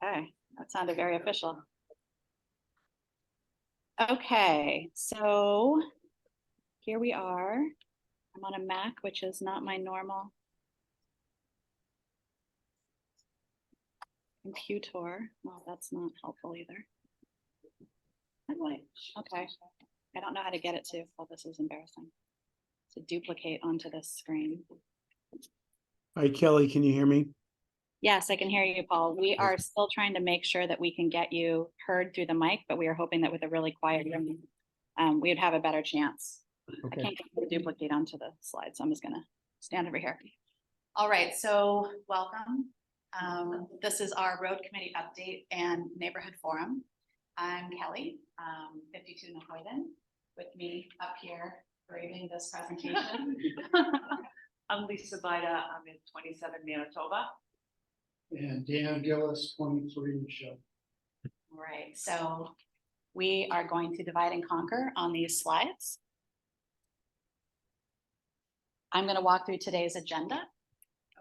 Okay, that sounded very official. Okay, so here we are. I'm on a Mac, which is not my normal computer. Well, that's not helpful either. How do I? Okay, I don't know how to get it to. Oh, this is embarrassing. To duplicate onto this screen. Hi, Kelly, can you hear me? Yes, I can hear you, Paul. We are still trying to make sure that we can get you heard through the mic, but we are hoping that with a really quiet room, we would have a better chance. Okay. I can't get the duplicate onto the slide, so I'm just gonna stand over here. All right, so welcome. This is our road committee update and neighborhood forum. I'm Kelly, 52 Nahoyden. With me up here braving this presentation. I'm Lisa Bida. I'm in 27 Manitoba. And Dan Gillis, 23 Michelle. All right, so we are going to divide and conquer on these slides. I'm going to walk through today's agenda.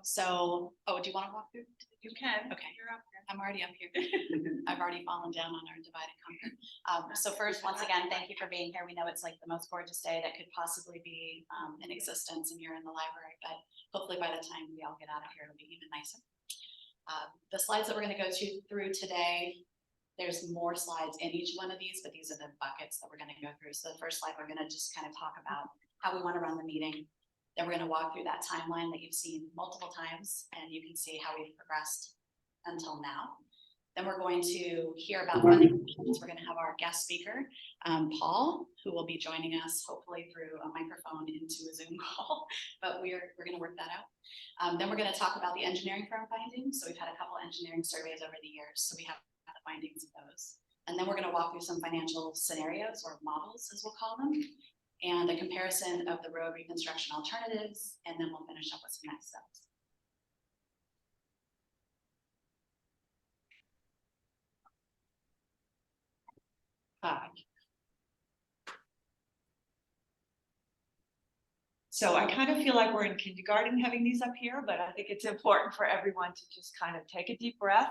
So, do you want to walk through? You can. Okay, you're up here. I'm already up here. I've already fallen down on our divide and conquer. So first, once again, thank you for being here. We know it's like the most gorgeous day that could possibly be in existence, and you're in the library, but hopefully by the time we all get out of here, it'll be even nicer. The slides that we're going to go through today, there's more slides in each one of these, but these are the buckets that we're going to go through. So the first slide, we're going to just kind of talk about how we want to run the meeting. Then we're going to walk through that timeline that you've seen multiple times, and you can see how we've progressed until now. Then we're going to hear about funding. We're going to have our guest speaker, Paul, who will be joining us hopefully through a microphone into a Zoom call, but we're going to work that out. Then we're going to talk about the engineering firm findings. So we've had a couple of engineering surveys over the years, so we have the findings of those. And then we're going to walk through some financial scenarios or models, as we'll call them, and a comparison of the road reconstruction alternatives, and then we'll finish up with some next steps. So I kind of feel like we're in kindergarten having these up here, but I think it's important for everyone to just kind of take a deep breath.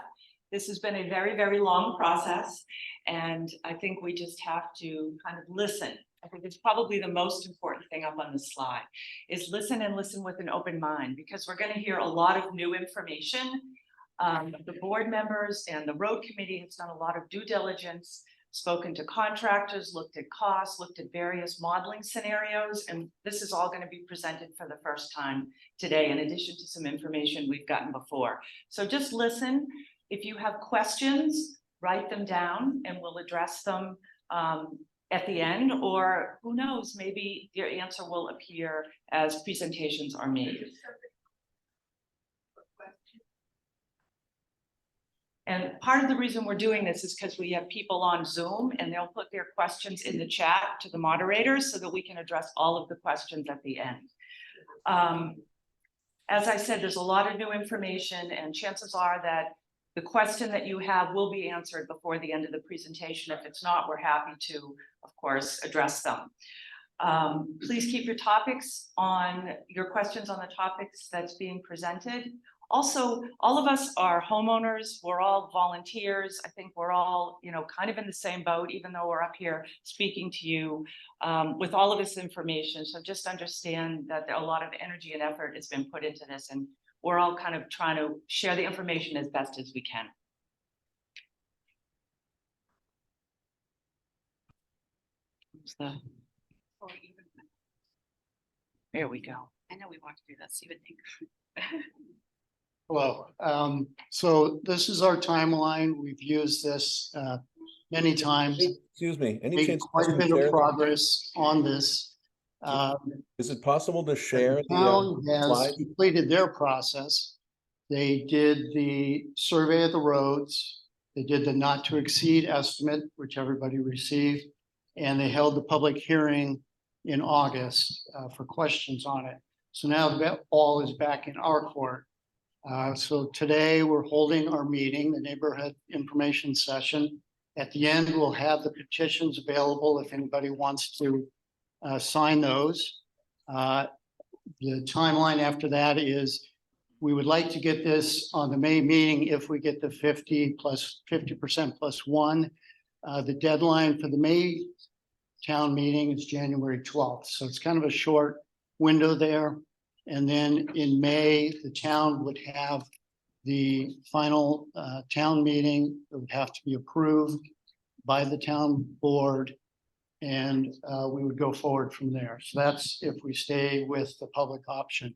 This has been a very, very long process, and I think we just have to kind of listen. I think it's probably the most important thing up on the slide is listen, and listen with an open mind, because we're going to hear a lot of new information. The board members and the road committee has done a lot of due diligence, spoken to contractors, looked at costs, looked at various modeling scenarios, and this is all going to be presented for the first time today, in addition to some information we've gotten before. So just listen. If you have questions, write them down and we'll address them at the end, or who knows, maybe your answer will appear as presentations are made. And part of the reason we're doing this is because we have people on Zoom, and they'll put their questions in the chat to the moderators so that we can address all of the questions at the end. As I said, there's a lot of new information, and chances are that the question that you have will be answered before the end of the presentation. If it's not, we're happy to, of course, address them. Please keep your questions on the topics that's being presented. Also, all of us are homeowners. We're all volunteers. I think we're all, kind of in the same boat, even though we're up here speaking to you with all of this information. So just understand that a lot of energy and effort has been put into this, and we're all kind of trying to share the information as best as we can. There we go. I know we walked through this, you would think. Hello. So this is our timeline. We've used this many times. Excuse me, any Made chance? quite a bit of progress on this. Is it possible to share The town the has slide? completed their process. They did the survey of the roads. They did the not to exceed estimate, which everybody received. And they held the public hearing in August for questions on it. So now that all is back in our court. So today we're holding our meeting, the neighborhood information session. At the end, we'll have the petitions available if anybody wants to sign those. The timeline after that is we would like to get this on the May meeting if we get the 50% plus one. The deadline for the May town meeting is January 12th. So it's kind of a short window there. And then in May, the town would have the final town meeting. It would have to be approved by the town board. And we would go forward from there. So that's if we stay with the public option.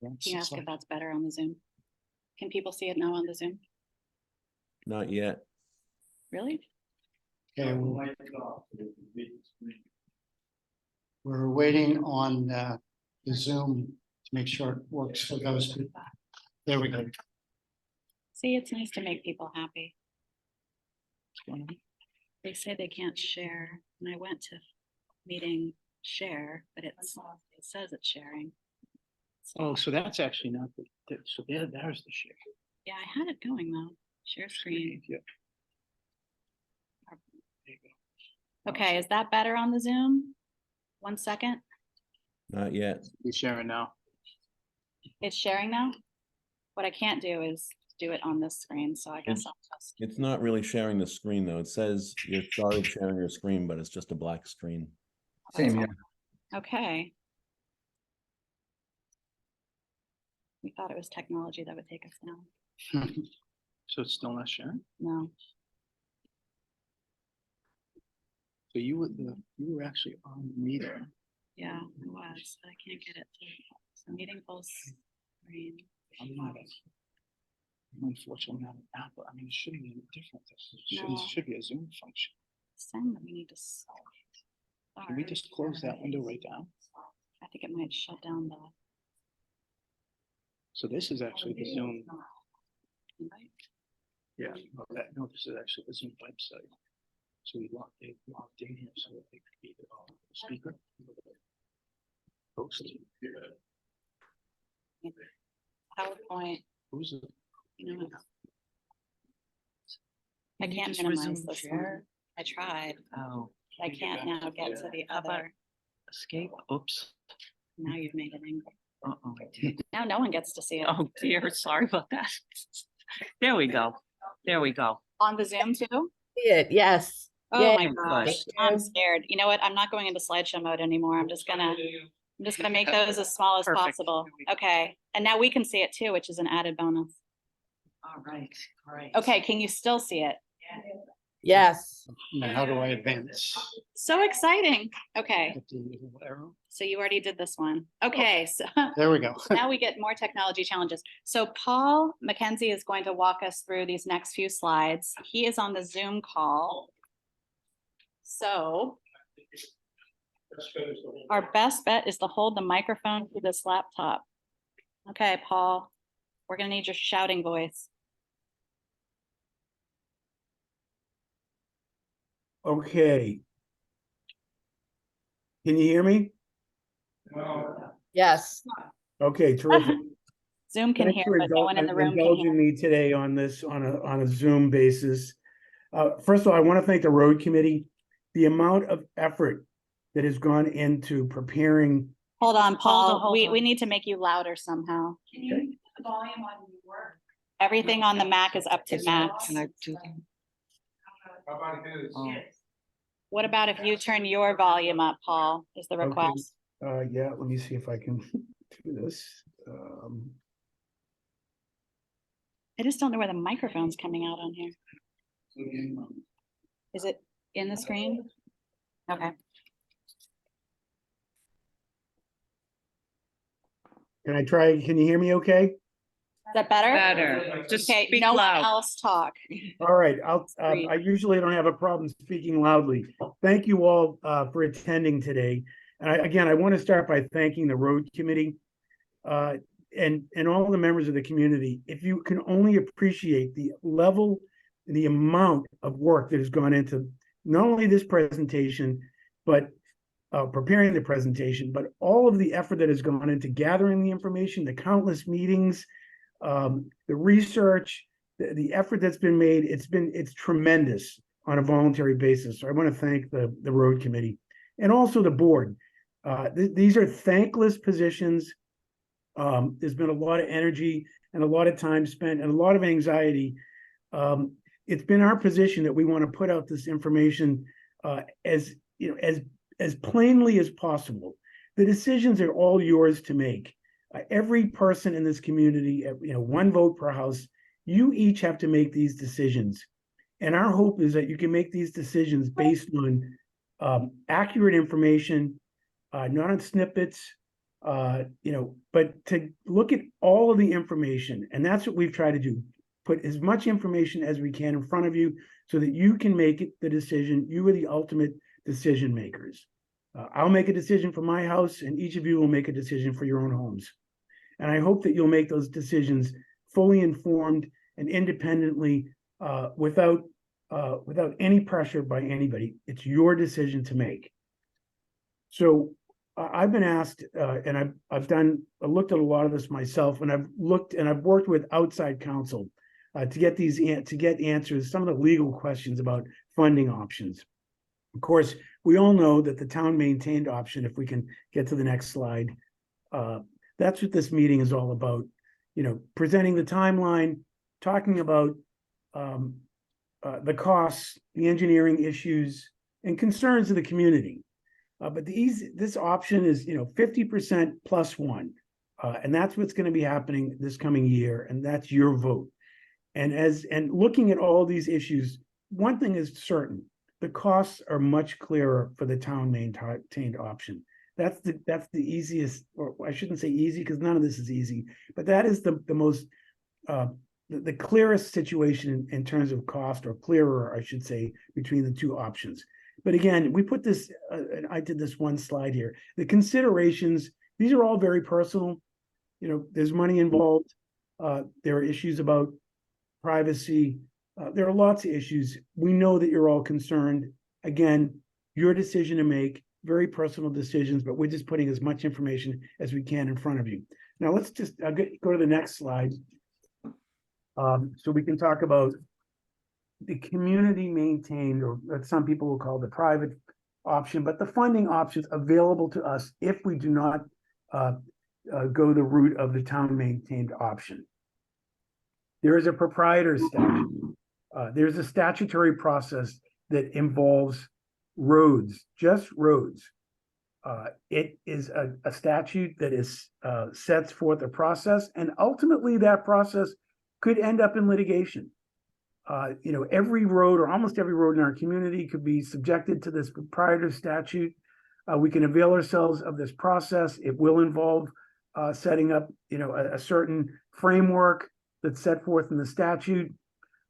Can you ask if that's better on the Zoom? Can people see it now on the Zoom? Not yet. Really? Okay, we're waiting on the Zoom to make sure it works for those people. There we go. See, it's nice to make people happy. They say they can't share, and I went to meeting share, but it says it's sharing. Oh, so that's actually not so there's the share. Yeah, I had it going though. Share screen. Yeah. Okay, is that better on the Zoom? 1 second. Not yet. He's sharing now. It's sharing now. What I can't do is do it on this screen, so I guess I'll just. It's not really sharing the screen though. It says you're started sharing your screen, but it's just a black screen. Same here. Okay. We thought it was technology that would take us down. So it's still not sharing? No. So you were actually on the meter. Yeah, it was, but I can't get it to. So meeting full screen. I'm not. I'm unfortunately not an Apple. I mean, it shouldn't be different. No. It should be a Zoom function. Send, we need to. Can we just close that window right down? I think it might shut down the. So this is actually the Zoom. Invite. Yeah, no, this is actually the Zoom website. So they logged in here so that they could be the speaker. Host. PowerPoint, Who's it? you know. I Can you can't just minimize resume this share? one. I tried. Oh, I can't now get to the How about- other. escape. Oops. Now you've made it angry. Uh-oh, I did. Now no one gets to see it. Oh dear, sorry about that. There we go. There we go. On the Zoom too? Yes. Oh Yay. my gosh, I'm you. scared. You know what? I'm not going into slideshow mode anymore. I'm just gonna make those as small as Perfect. possible. Okay, and now we can see it too, which is an added bonus. All right, great. Okay, can you still see it? Yes. Now, how do I advance? So exciting. Okay, Hit the little arrow. so you already did this one. Okay, so There we go. now we get more technology challenges. So Paul McKenzie is going to walk us through these next few slides. He is on the Zoom call. So our best bet is to hold the microphone to this laptop. Okay, Paul, we're gonna need your shouting voice. Okay. Can you hear me? Yes. Okay, terrific. Zoom can Thanks hear, for but no one in the room can indulging hear. me today on this, on a Zoom basis. First of all, I want to thank the road committee. The amount of effort that has gone into preparing. Hold on, Paul, hold we on. need to make you louder somehow. Can you put the volume on your? Everything on the Mac is up to max. Can I do? Oh. What about if you turn your volume up, Paul, is the Okay. request? Yeah, let me see if I can do this. I just don't know where the microphone's coming out on here. Is it in the screen? Okay. Can I try? Can you hear me okay? Is that better? Better. Just Okay, speak no one loud. else talk. All right, Great. I usually don't have a problem speaking loudly. Thank you all for attending today. And again, I want to start by thanking the road committee and all the members of the community. If you can only appreciate the level, the amount of work that has gone into not only this presentation, but preparing the presentation, but all of the effort that has gone into gathering the information, the countless meetings, the research, the effort that's been made, it's tremendous. on a voluntary basis. So I want to thank the road committee and also the board. These are thankless positions. There's been a lot of energy and a lot of time spent and a lot of anxiety. It's been our position that we want to put out this information as plainly as possible. The decisions are all yours to make. Every person in this community, one vote per house, you each have to make these decisions. And our hope is that you can make these decisions based on accurate information, not on snippets, but to look at all of the information. And that's what we've tried to do. Put as much information as we can in front of you so that you can make the decision. You are the ultimate decision makers. I'll make a decision for my house, and each of you will make a decision for your own homes. And I hope that you'll make those decisions fully informed and independently, without any pressure by anybody. It's your decision to make. So I've been asked, and I've looked at a lot of this myself, and I've worked with outside counsel to get answers, some of the legal questions about funding options. Of course, we all know that the town maintained option, if we can get to the next slide, that's what this meeting is all about. Presenting the timeline, talking about the costs, the engineering issues, and concerns of the community. But this option is 50% plus one, and that's what's going to be happening this coming year, and that's your vote. And looking at all these issues, one thing is certain: the costs are much clearer for the town maintained option. That's the easiest, or I shouldn't say easy because none of this is easy, but that is the most the clearest situation in terms of cost, or clearer, I should say, between the two options. But again, we put this, I did this one slide here. The considerations, these are all very personal. There's money involved. There are issues about privacy. There are lots of issues. We know that you're all concerned. Again, your decision to make, very personal decisions, but we're just putting as much information as we can in front of you. Now let's just go to the next slide. So we can talk about the community maintained, or what some people will call the private option, but the funding options available to us if we do not go the route of the town maintained option. There is a proprietor's statute. There's a statutory process that involves roads, just roads. It is a statute that sets forth a process, and ultimately that process could end up in litigation. Every road, or almost every road in our community, could be subjected to this proprietor's statute. We can avail ourselves of this process. It will involve setting up, a certain framework that's set forth in the statute,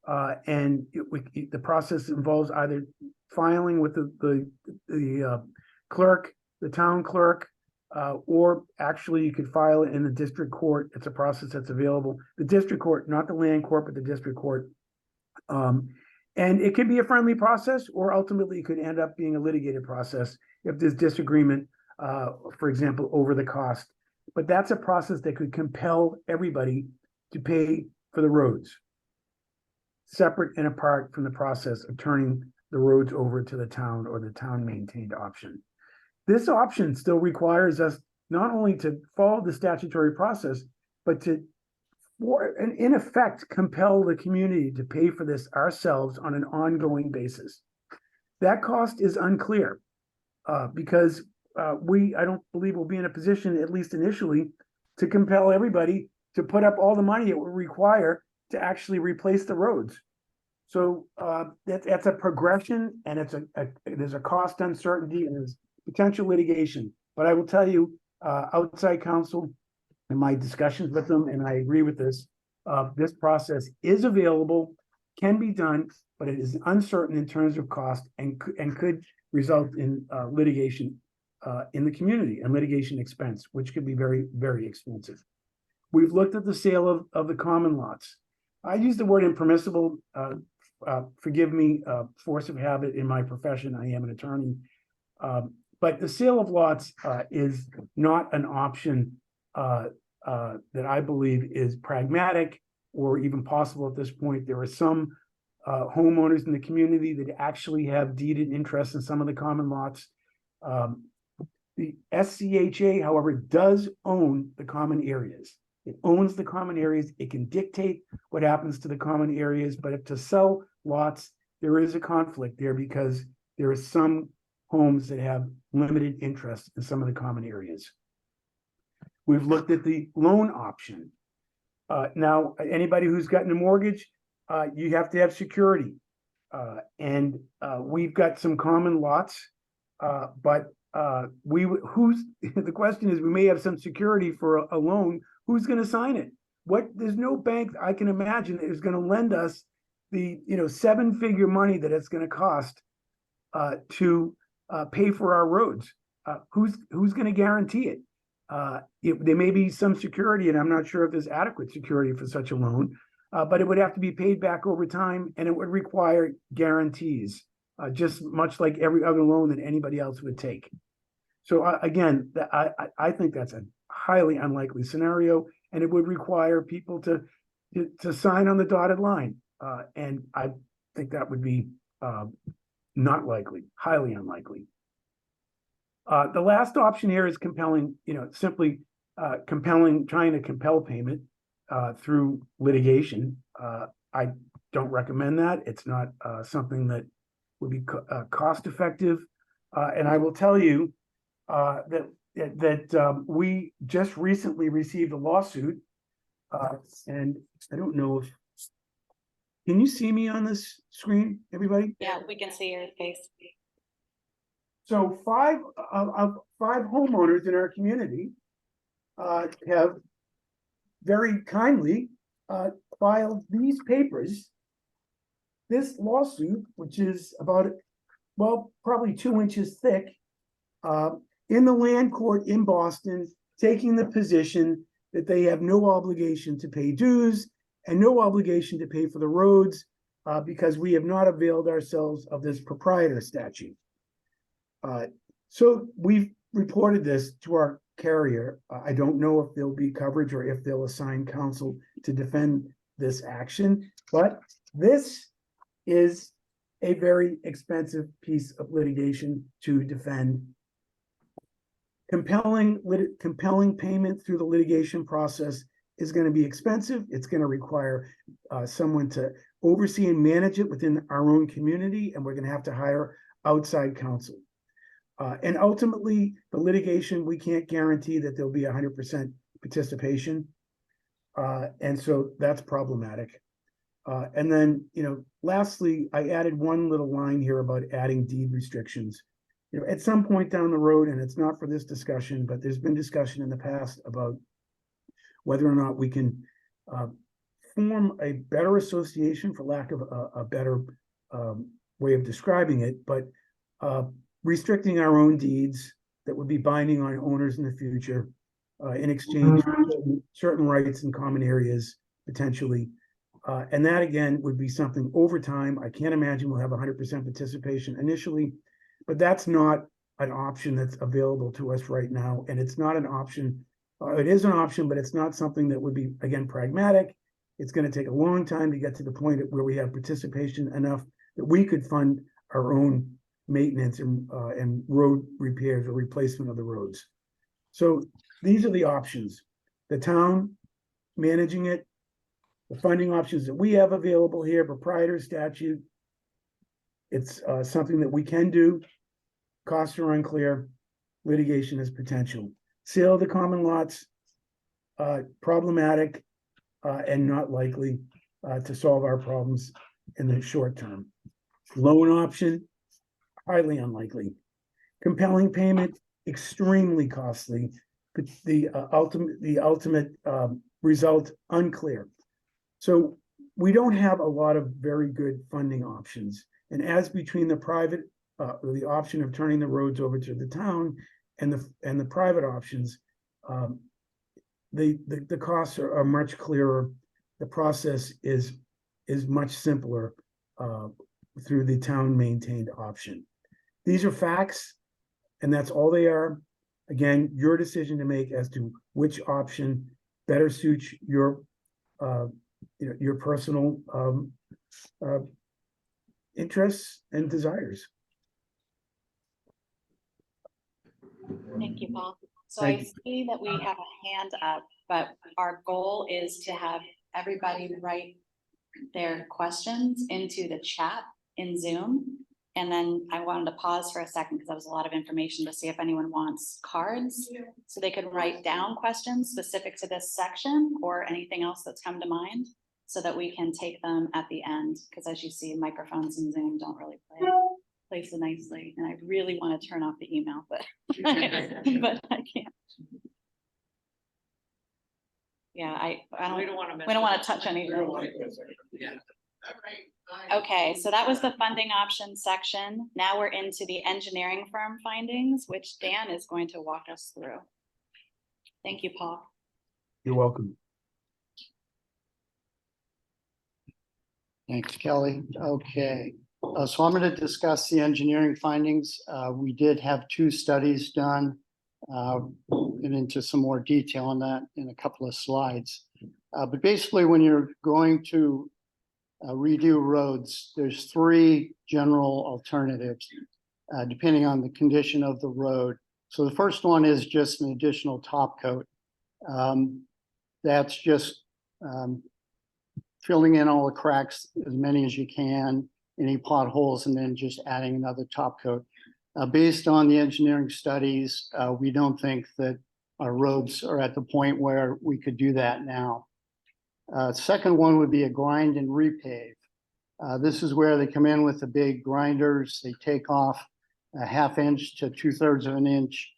and the process involves either filing with the clerk, the town clerk, or actually you could file it in the district court. It's a process that's available. The district court, not the land court, but the district court. And it could be a friendly process, or ultimately it could end up being a litigated process if there's disagreement, for example, over the cost. But that's a process that could compel everybody to pay for the roads, separate and apart from the process of turning the roads over to the town or the town maintained option. This option still requires us not only to follow the statutory process, but to, in effect, compel the community to pay for this ourselves on an ongoing basis. That cost is unclear because I don't believe we'll be in a position, at least initially, to compel everybody to put up all the money it will require to actually replace the roads. So that's a progression, and there's a cost uncertainty, and there's potential litigation. But I will tell you, outside counsel, in my discussions with them, and I agree with this, this process is available, can be done, but it is uncertain in terms of cost, and could result in litigation in the community, and litigation expense, which could be very, very expensive. We've looked at the sale of the common lots. I use the word impermissible. Forgive me, force of habit in my profession. I am an attorney. But the sale of lots is not an option that I believe is pragmatic or even possible at this point. There are some homeowners in the community that actually have deeded interest in some of the common lots. The SCHA, however, does own the common areas. It owns the common areas. It can dictate what happens to the common areas, but if to sell lots, there is a conflict there because there are some homes that have limited interest in some of the common areas. We've looked at the loan option. Now, anybody who's gotten a mortgage, you have to have security. And we've got some common lots, but the question is, we may have some security for a loan. Who's going to sign it? There's no bank I can imagine that is going to lend us the, 7-figure money that it's going to cost to pay for our roads. Who's going to guarantee it? There may be some security, and I'm not sure if there's adequate security for such a loan, but it would have to be paid back over time, and it would require guarantees, just much like every other loan that anybody else would take. So again, I think that's a highly unlikely scenario, and it would require people to sign on the dotted line, and I think that would be not likely, highly unlikely. The last option here is compelling, simply trying to compel payment through litigation. I don't recommend that. It's not something that would be cost effective. And I will tell you that we just recently received a lawsuit, and I don't know if, can you see me on this screen, everybody? Yeah, we can see your face. So five homeowners in our community have very kindly filed these papers. This lawsuit, which is about, probably 2 inches thick, in the land court in Boston, taking the position that they have no obligation to pay dues and no obligation to pay for the roads because we have not availed ourselves of this proprietor statute. So we've reported this to our carrier. I don't know if there'll be coverage or if they'll assign counsel to defend this action, but this is a very expensive piece of litigation to defend. Compelling payment through the litigation process is going to be expensive. It's going to require someone to oversee and manage it within our own community, and we're going to have to hire outside counsel. And ultimately, the litigation, we can't guarantee that there'll be 100% participation. And so that's problematic. And then, lastly, I added one little line here about adding deed restrictions. At some point down the road, and it's not for this discussion, but there's been discussion in the past about whether or not we can form a better association, for lack of a better way of describing it, but restricting our own deeds that would be binding on owners in the future in exchange for certain rights in common areas, potentially. And that, again, would be something over time. I can't imagine we'll have 100% participation initially, but that's not an option that's available to us right now. And it's not an option. It is an option, but it's not something that would be, again, pragmatic. It's going to take a long time to get to the point where we have participation enough that we could fund our own maintenance and road repairs or replacement of the roads. So these are the options. The town managing it, the funding options that we have available here, proprietor statute. It's something that we can do. Costs are unclear. Litigation has potential. Sale of the common lots, problematic and not likely to solve our problems in the short term. Loan option, highly unlikely. Compelling payment, extremely costly. The ultimate result, unclear. So we don't have a lot of very good funding options. And as between the private, the option of turning the roads over to the town and the private options, the costs are much clearer. The process is much simpler through the town maintained option. These are facts, and that's all they are. Again, your decision to make as to which option better suits your personal interests and desires. Thank you, Paul. So Thank I you. see that we have a hand up, but our goal is to have everybody write their questions into the chat in Zoom. And then I wanted to pause for a second because that was a lot of information to see if anyone wants cards. So they could write down questions specific to this section or anything else that's come to mind so that we can take them at the end. Because as you see, microphones in Zoom don't really play so nicely. And I really want to turn off the email, but, but I can't. Yeah, we don't want to touch anything. Okay, so that was the funding options section. Now we're into the engineering firm findings, which Dan is going to walk us through. Thank you, Paul. You're welcome. Thanks, Kelly. Okay, so I'm going to discuss the engineering findings. We did have 2 studies done. Get into some more detail on that in a couple of slides. But basically, when you're going to redo roads, there's 3 general alternatives, depending on the condition of the road. So the first one is just an additional top coat. That's just filling in all the cracks, as many as you can, any potholes, and then just adding another top coat. Based on the engineering studies, we don't think that our roads are at the point where we could do that now. Second one would be a grind and repave. This is where they come in with the big grinders. They take off a 1/2 inch to 2/3 of an inch,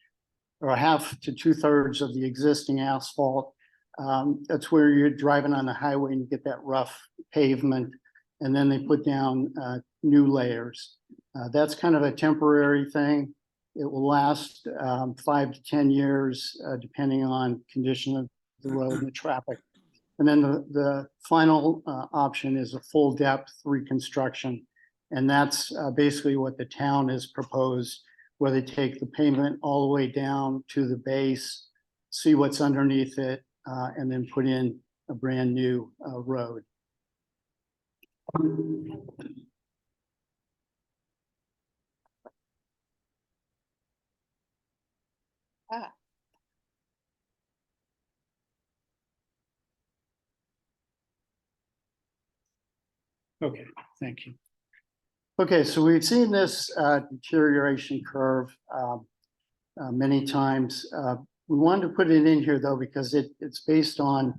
or a 1/2 to 2/3 of the existing asphalt. That's where you're driving on the highway and you get that rough pavement, and then they put down new layers. That's kind of a temporary thing. It will last 5 to 10 years, depending on condition of the road and the traffic. And then the final option is a full depth reconstruction. And that's basically what the town has proposed, where they take the pavement all the way down to the base, see what's underneath it, and then put in a brand new road. Okay, thank you. Okay, so we've seen this deterioration curve many times. We wanted to put it in here though, because it's based on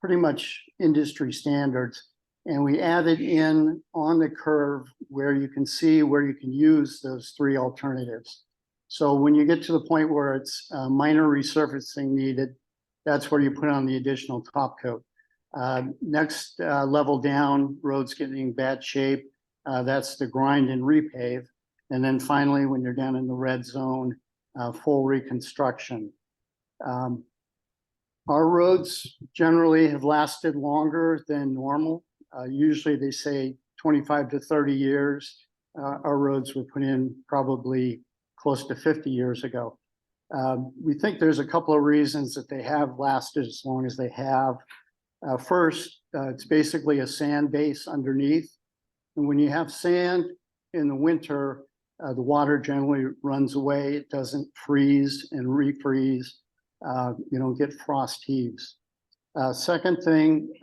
pretty much industry standards. And we added in on the curve where you can see where you can use those 3 alternatives. So when you get to the point where it's minor resurfacing needed, that's where you put on the additional top coat. Next level down, roads getting in bad shape, that's the grind and repave. And then finally, when you're down in the red zone, full reconstruction. Our roads generally have lasted longer than normal. Usually they say 25 to 30 years. Our roads were put in probably close to 50 years ago. We think there's a couple of reasons that they have lasted as long as they have. First, it's basically a sand base underneath. And when you have sand in the winter, the water generally runs away. It doesn't freeze and refreeze. You don't get frost heaves. Second thing,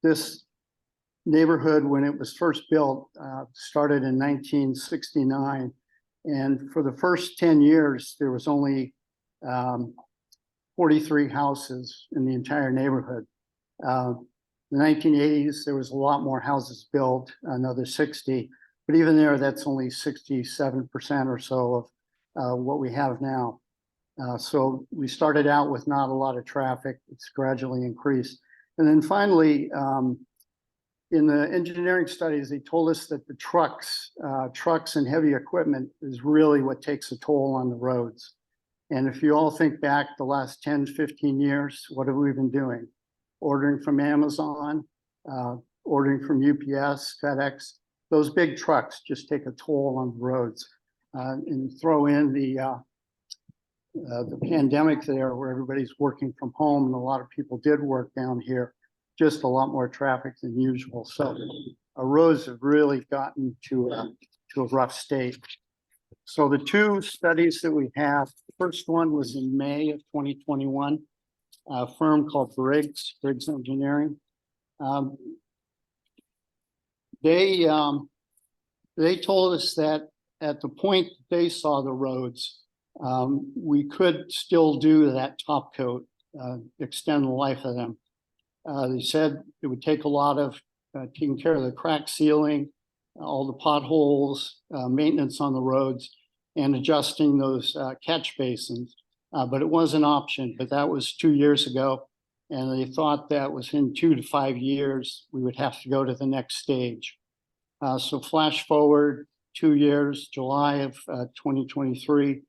this neighborhood, when it was first built, started in 1969. And for the first 10 years, there was only 43 houses in the entire neighborhood. In the 1980s, there was a lot more houses built, another 60, but even there, that's only 67% or so of what we have now. So we started out with not a lot of traffic. It's gradually increased. And then finally, in the engineering studies, they told us that the trucks and heavy equipment is really what takes a toll on the roads. And if you all think back the last 10, 15 years, what have we been doing? Ordering from Amazon, ordering from UPS, FedEx. Those big trucks just take a toll on the roads. And throw in the pandemic there, where everybody's working from home, and a lot of people did work down here, just a lot more traffic than usual. So our roads have really gotten to a rough state. So the two studies that we have, the first one was in May of 2021, a firm called Briggs Engineering. They told us that at the point they saw the roads, we could still do that top coat, extend the life of them. They said it would take a lot of taking care of the crack sealing, all the potholes, maintenance on the roads, and adjusting those catch basins. But it was an option, but that was 2 years ago. And they thought that within 2 to 5 years, we would have to go to the next stage. So flash forward 2 years, July of 2023,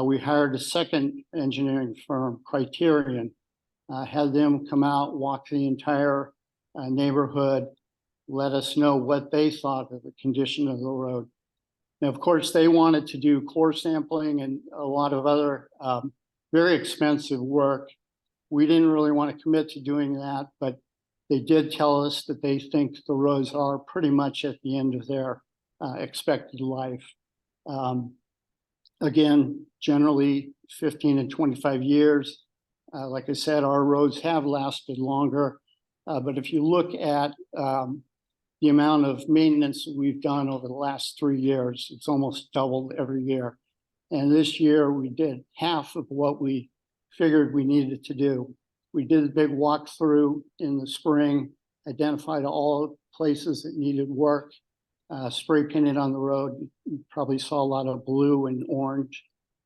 we hired a second engineering firm, Criterion, had them come out, walk the entire neighborhood, let us know what they thought of the condition of the road. Now, of course, they wanted to do core sampling and a lot of other very expensive work. We didn't really want to commit to doing that, but they did tell us that they think the roads are pretty much at the end of their expected life. Again, generally 15 and 25 years. Like I said, our roads have lasted longer, but if you look at the amount of maintenance we've done over the last 3 years, it's almost doubled every year. And this year we did half of what we figured we needed to do. We did a big walkthrough in the spring, identified all places that needed work, spray painted on the road. You probably saw a lot of blue and orange,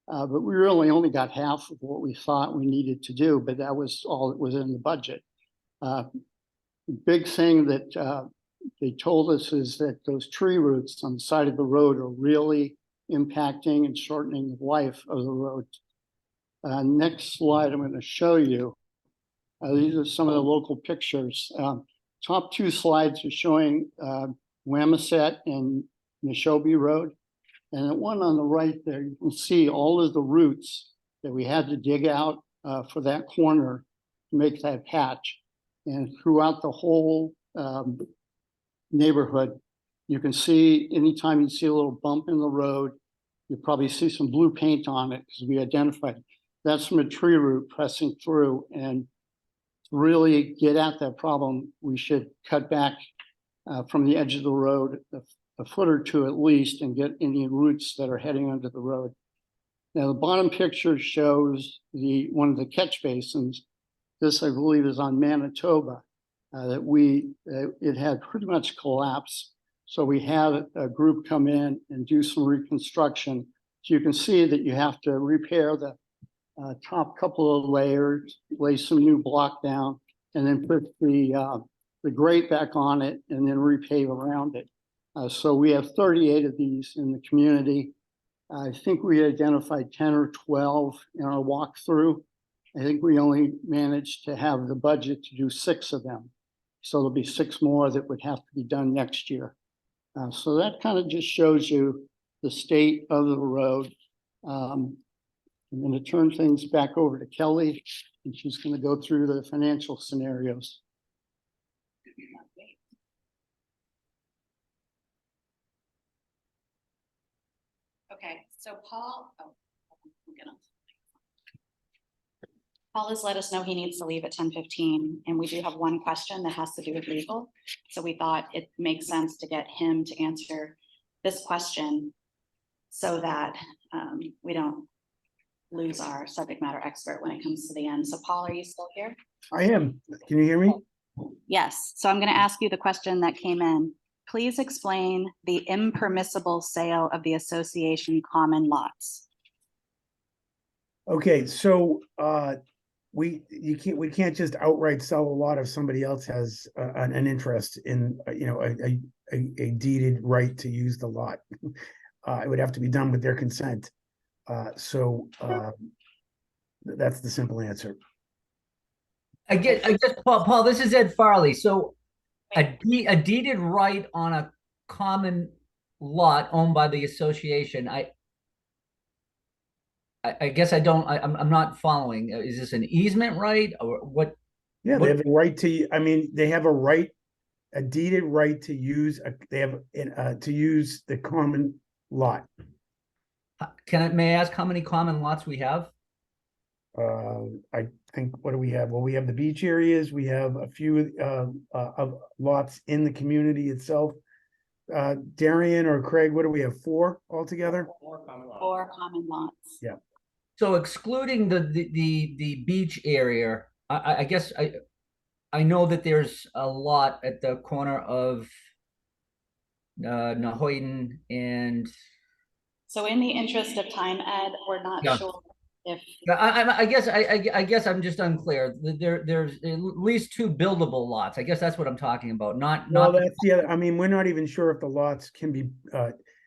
but we really only got half of what we thought we needed to do, but that was all that was in the budget. The big thing that they told us is that those tree roots on the side of the road are really impacting and shortening the life of the road. Next slide, I'm going to show you. These are some of the local pictures. Top two slides are showing Wamisit and Mashpee Road. And the one on the right there, you can see all of the roots that we had to dig out for that corner to make that patch. And throughout the whole neighborhood, you can see anytime you see a little bump in the road, you probably see some blue paint on it because we identified it. That's from a tree root pressing through. And to really get at that problem, we should cut back from the edge of the road a foot or two at least and get any roots that are heading under the road. Now the bottom picture shows one of the catch basins. This, I believe, is on Manitoba. It had pretty much collapsed. So we had a group come in and do some reconstruction. So you can see that you have to repair the top couple of layers, lay some new block down, and then put the grate back on it and then repave around it. So we have 38 of these in the community. I think we identified 10 or 12 in our walkthrough. I think we only managed to have the budget to do 6 of them. So there'll be 6 more that would have to be done next year. So that kind of just shows you the state of the road. I'm going to turn things back over to Kelly, and she's going to go through the financial scenarios. Okay, so Paul has let us know he needs to leave at 10:15, and we do have one question that has to do with legal. So we thought it makes sense to get him to answer this question so that we don't lose our subject matter expert when it comes to the end. So Paul, are you still here? I am. Can you hear me? Yes. So I'm going to ask you the question that came in. Please explain the impermissible sale of the association common lots. Okay, so we can't just outright sell a lot if somebody else has an interest in a deeded right to use the lot. It would have to be done with their consent. So that's the simple answer. I guess, Paul, this is Ed Farley. So a deeded right on a common lot owned by the association. I guess I'm not following. Is this an easement right or what? Yeah, they have a right to, I mean, they have a right a deeded right to use, they have, to use the common lot. May I ask how many common lots we have? I think, what do we have? Well, we have the beach areas, we have a few, of lots in the community itself. Darian or Craig, what do we have? 4 altogether? 4 common lots. Yeah. So excluding the beach area, I guess I know that there's a lot at the corner of Nahoyden and So in the interest of time, Ed, we're not Yeah. sure if, I guess I'm just unclear. There's at least 2 buildable lots. I guess that's what I'm talking about. Well, that's the other, I mean, we're not even sure if the lots can be,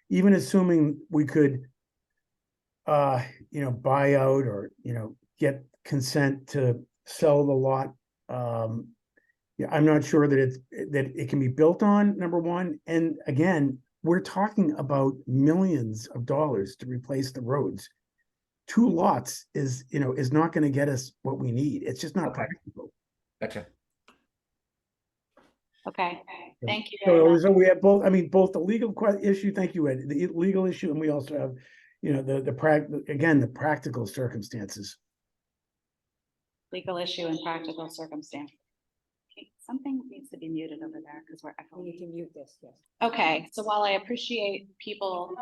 even assuming we could, buy out or, get consent to sell the lot. Yeah, I'm not sure that it can be built on, number one. And again, we're talking about millions of dollars to replace the roads. 2 lots is not going to get us what we need. It's just not practical. Gotcha. okay, thank you very much. So we have both, I mean, both the legal issue, thank you, Ed, the legal issue, and we also have, the practical circumstances. Legal issue and practical circumstance. Okay, something needs to be muted over there because we're echoing. You can mute this, yes. Okay, so while I appreciate people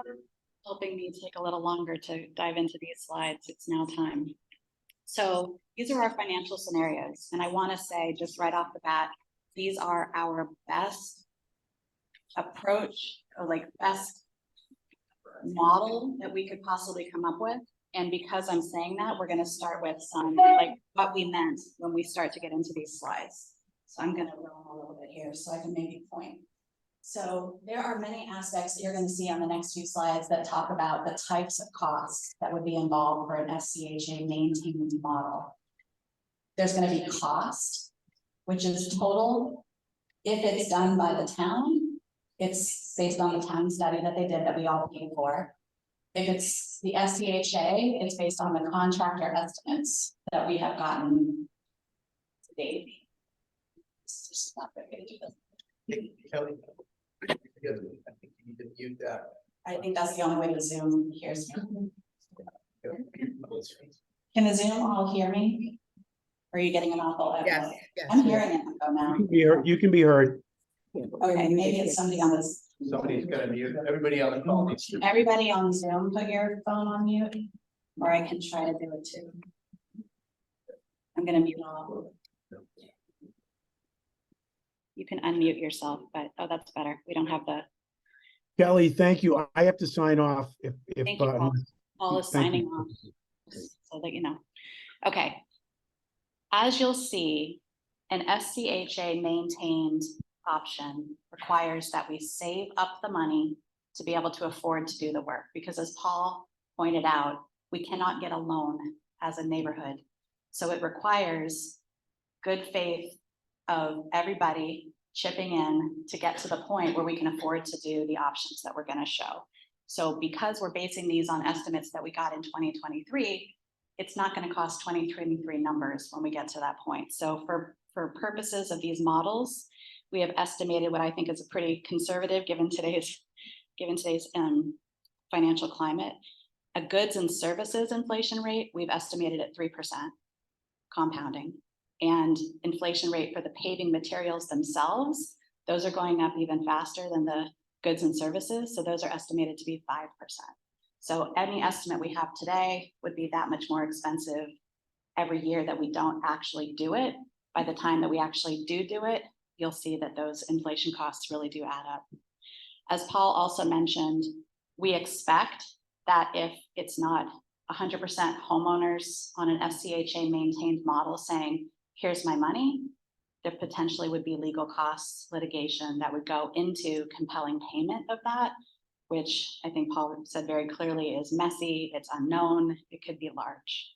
helping me take a little longer to dive into these slides, it's now time. So these are our financial scenarios, and I want to say just right off the bat, these are our best approach, or like best model that we could possibly come up with. And because I'm saying that, we're going to start with some like what we meant when we start to get into these slides. So I'm going to roll a little bit here so I can maybe point. So there are many aspects that you're going to see on the next few slides that talk about the types of costs that would be involved for an SCHA maintained model. There's going to be cost, which is total. If it's done by the town, it's based on the town study that they did that we all paid for. If it's the SCHA, it's based on the contractor estimates that we have gotten to date. It's just not very good to do this. I think that's the only way the Zoom hears me. Can the Zoom all hear me? Or are you getting an awful echo? Yes, yes. I'm hearing an echo now. You can be heard. Okay, maybe it's somebody on this. Somebody's gonna mute, everybody on the phone. Everybody on Zoom, put your phone on mute, or I can try to do it too. I'm gonna mute all. You can unmute yourself, but oh, that's better. We don't have the. Kelly, thank you. I have to sign off if. Thank you, Paul. Paul is Thank signing you. off, so that you know. Okay. As you'll see, an SCHA maintained option requires that we save up the money to be able to afford to do the work. Because as Paul pointed out, we cannot get a loan as a neighborhood. So it requires good faith of everybody chipping in to get to the point where we can afford to do the options that we're going to show. So because we're basing these on estimates that we got in 2023, it's not going to cost 2023 numbers when we get to that point. So for purposes of these models, we have estimated what I think is a pretty conservative, given today's financial climate, a goods and services inflation rate, we've estimated at 3% compounding. And inflation rate for the paving materials themselves, those are going up even faster than the goods and services. So those are estimated to be 5%. So any estimate we have today would be that much more expensive every year that we don't actually do it. By the time that we actually do it, you'll see that those inflation costs really do add up. As Paul also mentioned, we expect that if it's not 100% homeowners on an SCHA maintained model saying, here's my money, there potentially would be legal costs, litigation that would go into compelling payment of that, which I think Paul said very clearly is messy, it's unknown, it could be large.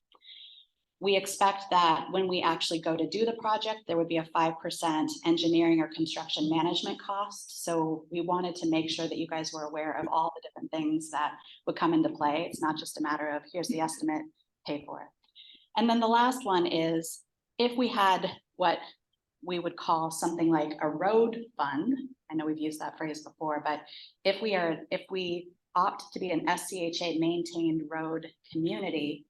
We expect that when we actually go to do the project, there would be a 5% engineering or construction management cost. So we wanted to make sure that you guys were aware of all the different things that would come into play. It's not just a matter of here's the estimate, pay for it. And then the last one is if we had what we would call something like a road fund. I know we've used that phrase before, but if we opt to be an SCHA maintained road community,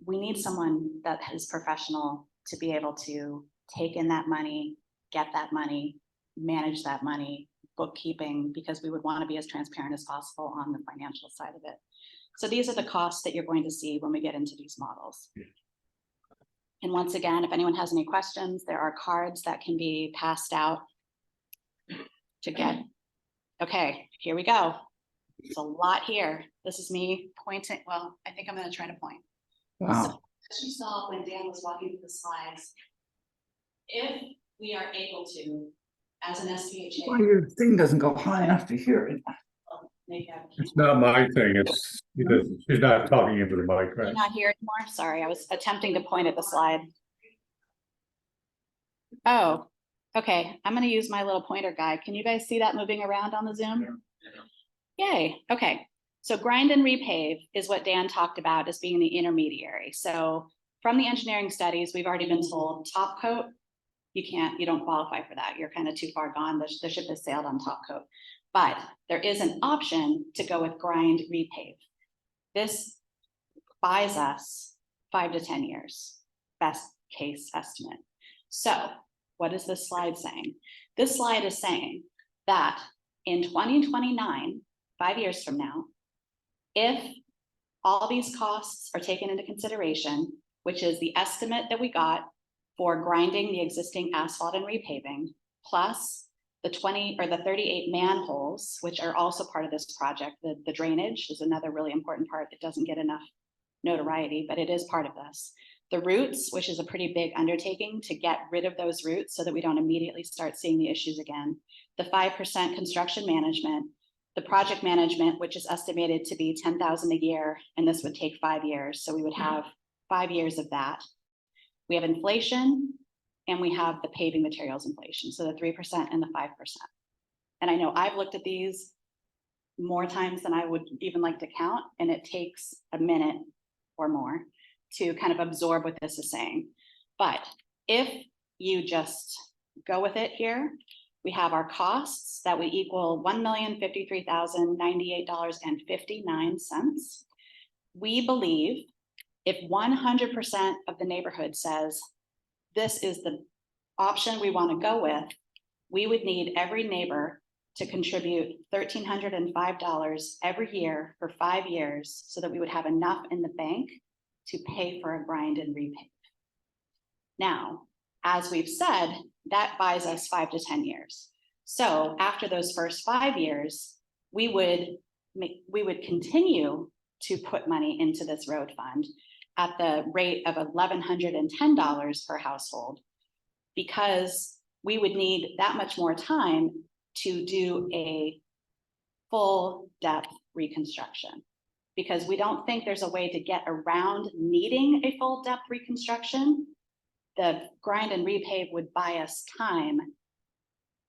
we need someone that is professional to be able to take in that money, get that money, manage that money, bookkeeping, because we would want to be as transparent as possible on the financial side of it. So these are the costs that you're going to see when we get into these models. And once again, if anyone has any questions, there are cards that can be passed out to get. Okay, here we go. It's a lot here. This is me pointing. Well, I think I'm going to try to point. Wow. So, as you saw when Dan was walking through the slides, if we are able to, as an SCHA, Why your thing doesn't go high enough to hear it? make a. It's not my thing, it's because she's not talking into the mic, You're right? not here anymore? Sorry, I was attempting to point at the slide. Oh, okay. I'm going to use my little pointer guide. Can you guys see that moving around on the Zoom? Yay. Okay. So grind and repave is what Dan talked about as being the intermediary. So from the engineering studies, we've already been told top coat, you don't qualify for that. You're kind of too far gone. The ship has sailed on top coat. But there is an option to go with grind repave. This buys us 5 to 10 years, best case estimate. So what is this slide saying? This slide is saying that in 2029, 5 years from now, if all these costs are taken into consideration, which is the estimate that we got for grinding the existing asphalt and repaving, plus the 20 or the 38 manholes, which are also part of this project. The drainage is another really important part that doesn't get enough notoriety, but it is part of this. The roots, which is a pretty big undertaking to get rid of those roots so that we don't immediately start seeing the issues again. The 5% construction management, the project management, which is estimated to be $10,000 a year, and this would take 5 years. So we would have 5 years of that. We have inflation, and we have the paving materials inflation. So the 3% and the 5%. And I know I've looked at these more times than I would even like to count, and it takes a minute or more to kind of absorb what this is saying. But if you just go with it here, we have our costs that would equal $1,053,098.59. We believe if 100% of the neighborhood says, this is the option we want to go with, we would need every neighbor to contribute $1,305 every year for 5 years so that we would have enough in the bank to pay for a grind and repave. Now, as we've said, that buys us 5 to 10 years. So after those first 5 years, we would continue to put money into this road fund at the rate of $1,110 per household, because we would need that much more time to do a full depth reconstruction, because we don't think there's a way to get around needing a full depth reconstruction. The grind and repave would buy us time,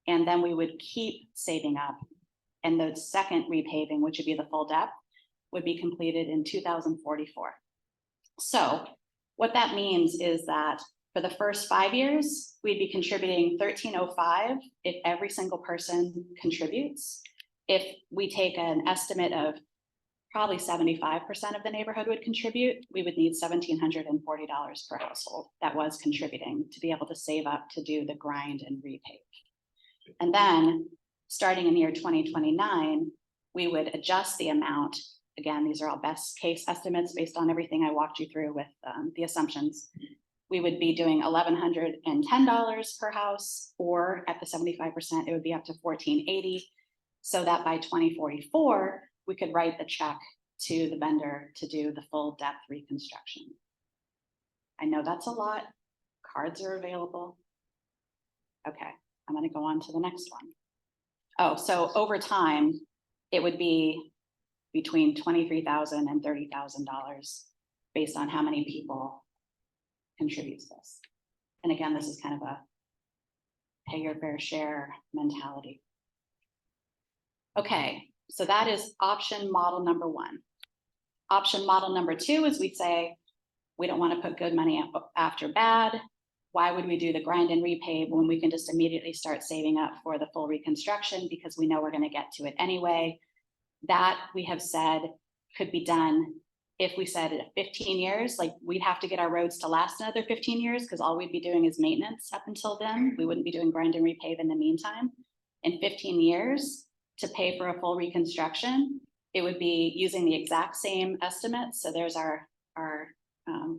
and then we would keep saving up. And the second repaving, which would be the full depth, would be completed in 2044. So what that means is that for the first 5 years, we'd be contributing $1,305 if every single person contributes. If we take an estimate of probably 75% of the neighborhood would contribute, we would need $1,740 per household that was contributing to be able to save up to do the grind and repave. And then starting in the year 2029, we would adjust the amount. Again, these are all best case estimates based on everything I walked you through with the assumptions. We would be doing $1,110 per house, or at the 75%, it would be up to $1,480. So that by 2044, we could write the check to the vendor to do the full depth reconstruction. I know that's a lot. Cards are available. Okay, I'm going to go on to the next one. Oh, so over time, it would be between $23,000 and $30,000 based on how many people contributes this. And again, this is kind of a pay your fair share mentality. Okay, so that is option model number 1. Option model number 2 is we say, we don't want to put good money after bad. why would we do the grind and repave when we can just immediately start saving up for the full reconstruction because we know we're going to get to it anyway? That we have said could be done. If we said 15 years, like we'd have to get our roads to last another 15 years because all we'd be doing is maintenance up until then. We wouldn't be doing grind and repave in the meantime. In 15 years to pay for a full reconstruction, it would be using the exact same estimates. So there's our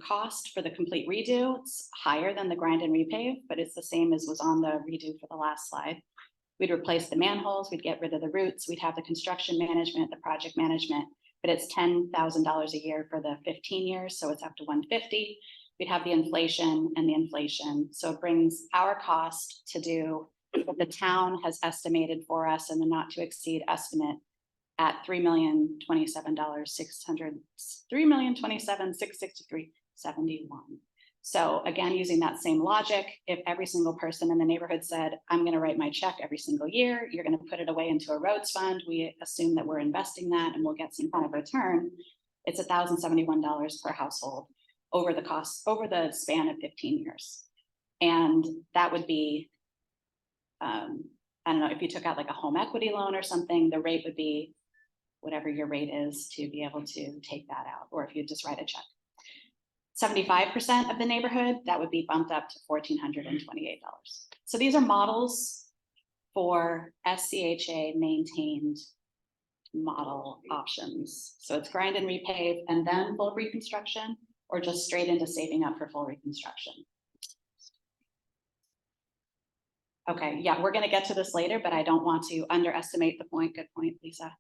cost for the complete redo. It's higher than the grind and repave, but it's the same as was on the redo for the last slide. We'd replace the manholes, we'd get rid of the roots, we'd have the construction management, the project management, but it's $10,000 a year for the 15 years, so it's up to 150. We'd have the inflation and the inflation. So it brings our cost to do what the town has estimated for us in the not to exceed estimate at $3,027,663.71. So again, using that same logic, if every single person in the neighborhood said, I'm going to write my check every single year, you're going to put it away into a roads fund, we assume that we're investing that and we'll get some kind of return, it's $1,071 per household over the cost, over the span of 15 years. And that would be, I don't know, if you took out like a home equity loan or something, the rate would be whatever your rate is to be able to take that out, or if you just write a check. 75% of the neighborhood, that would be bumped up to $1,428. So these are models for SCHA maintained model options. So it's grind and repave and then full reconstruction, or just straight into saving up for full reconstruction. Okay, yeah, we're going to get to this later, but I don't want to underestimate the point. Good point, Lisa.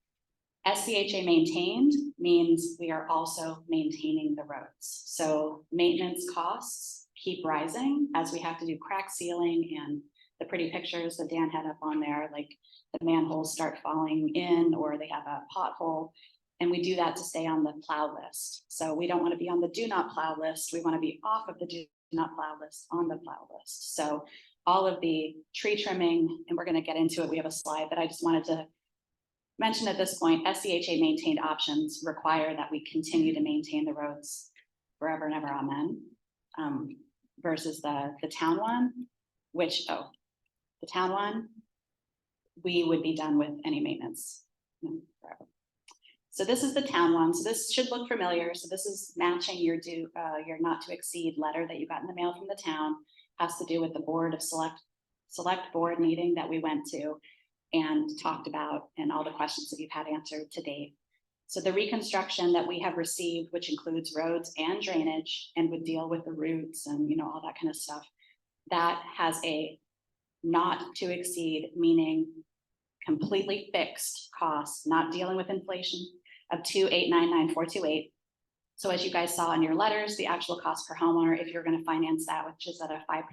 SCHA maintained means we are also maintaining the roads. So maintenance costs keep rising as we have to do crack sealing and the pretty pictures that Dan had up on there, like the manholes start falling in or they have a pothole. And we do that to stay on the plow list. So we don't want to be on the do not plow list. We want to be off of the do not plow list on the plow list. So all of the tree trimming, and we're going to get into it. We have a slide, but I just wanted to mention at this point, SCHA maintained options require that we continue to maintain the roads forever and ever, amen. Versus the town one, which, the town one, we would be done with any maintenance forever. So this is the town one. So this should look familiar. So this is matching your not to exceed letter that you got in the mail from the town. Has to do with the board of select board meeting that we went to and talked about, and all the questions that you've had answered to date. So the reconstruction that we have received, which includes roads and drainage and would deal with the roots and all that kind of stuff, that has a not to exceed, meaning completely fixed costs, not dealing with inflation, of $2,899,428. So as you guys saw in your letters, the actual cost per homeowner, if you're going to finance that, which is at a 5%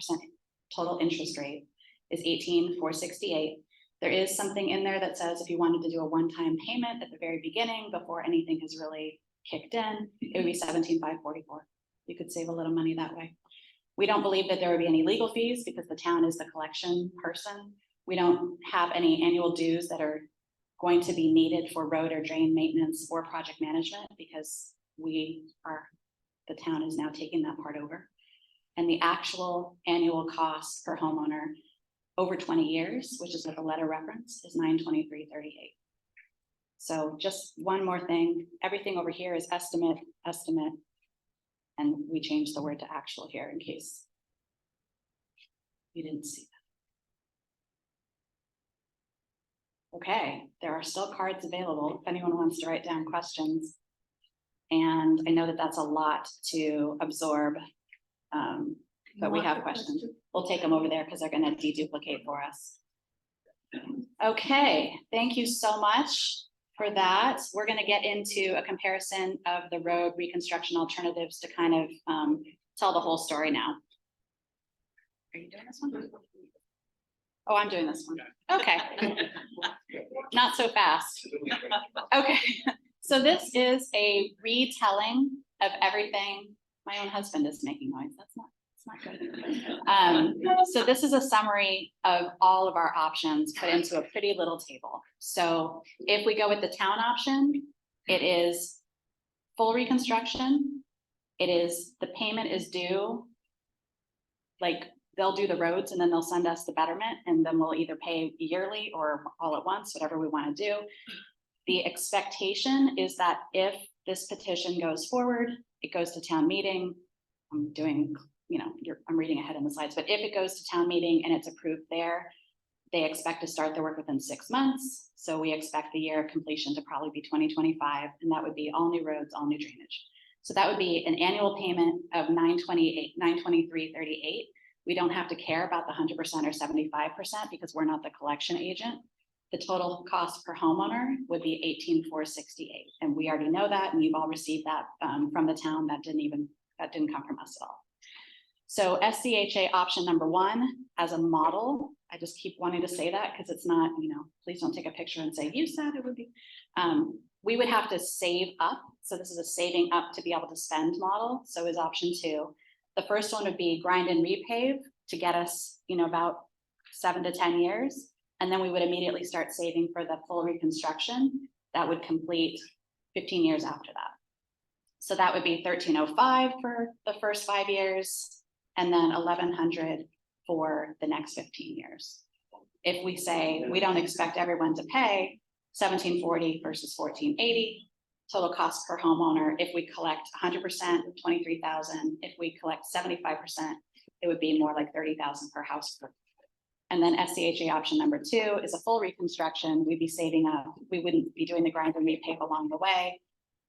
total interest rate, is $18,468. There is something in there that says if you wanted to do a one-time payment at the very beginning before anything has really kicked in, it would be $17,544. You could save a little money that way. We don't believe that there would be any legal fees because the town is the collection person. We don't have any annual dues that are going to be needed for road or drain maintenance or project management because the town is now taking that part over. And the actual annual cost per homeowner over 20 years, which is what the letter referenced, is $923.38. So just one more thing, everything over here is estimate, and we changed the word to actual here in case you didn't see that. Okay, there are still cards available if anyone wants to write down questions. And I know that that's a lot to absorb, but we have questions. We'll take them over there because they're going to deduplicate for us. Okay, thank you so much for that. We're going to get into a comparison of the road reconstruction alternatives to kind of tell the whole story now. Are you doing this one? Oh, I'm doing this one. Okay. Not so fast. Okay. So this is a retelling of everything. My own husband is making noise. That's not good. So this is a summary of all of our options put into a pretty little table. So if we go with the town option, it is full reconstruction. It is the payment is due like, they'll do the roads and then they'll send us the betterment, and then we'll either pay yearly or all at once, whatever we want to do. The expectation is that if this petition goes forward, it goes to town meeting. I'm doing, I'm reading ahead in the slides, but if it goes to town meeting and it's approved there, they expect to start their work within 6 months. So we expect the year of completion to probably be 2025, and that would be all new roads, all new drainage. So that would be an annual payment of $923.38. We don't have to care about the 100% or 75% because we're not the collection agent. The total cost per homeowner would be $18,468, and we already know that, and you've all received that from the town. That didn't come from us at all. So SCHA option number 1 as a model, I just keep wanting to say that because it's not, please don't take a picture and say, you said it would be. We would have to save up. So this is a saving up to be able to spend model. So is option 2. The first one would be grind and repave to get us, about 7 to 10 years. And then we would immediately start saving for the full reconstruction that would complete 15 years after that. So that would be $1,305 for the first 5 years, and then $1,100 for the next 15 years. If we say we don't expect everyone to pay $1,740 versus $1,480, total cost per homeowner, if we collect 100%, $23,000. If we collect 75%, it would be more like $30,000 per house. And then SCHA option number 2 is a full reconstruction. We'd be saving up. We wouldn't be doing the grind and repave along the way,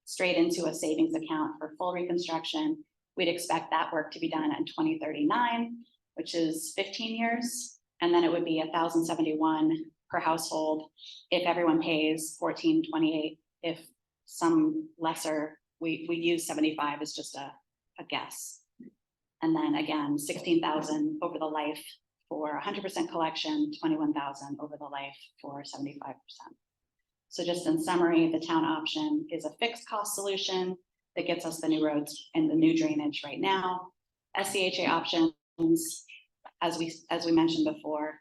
straight into a savings account for full reconstruction. We'd expect that work to be done in 2039, which is 15 years. And then it would be $1,071 per household if everyone pays $1,428. If some lesser, we use 75 as just a guess. And then again, 16,000 over the life for 100% collection, 21,000 over the life for 75%. So just in summary, the town option is a fixed cost solution that gets us the new roads and the new drainage right now. SCHA options, as we mentioned before,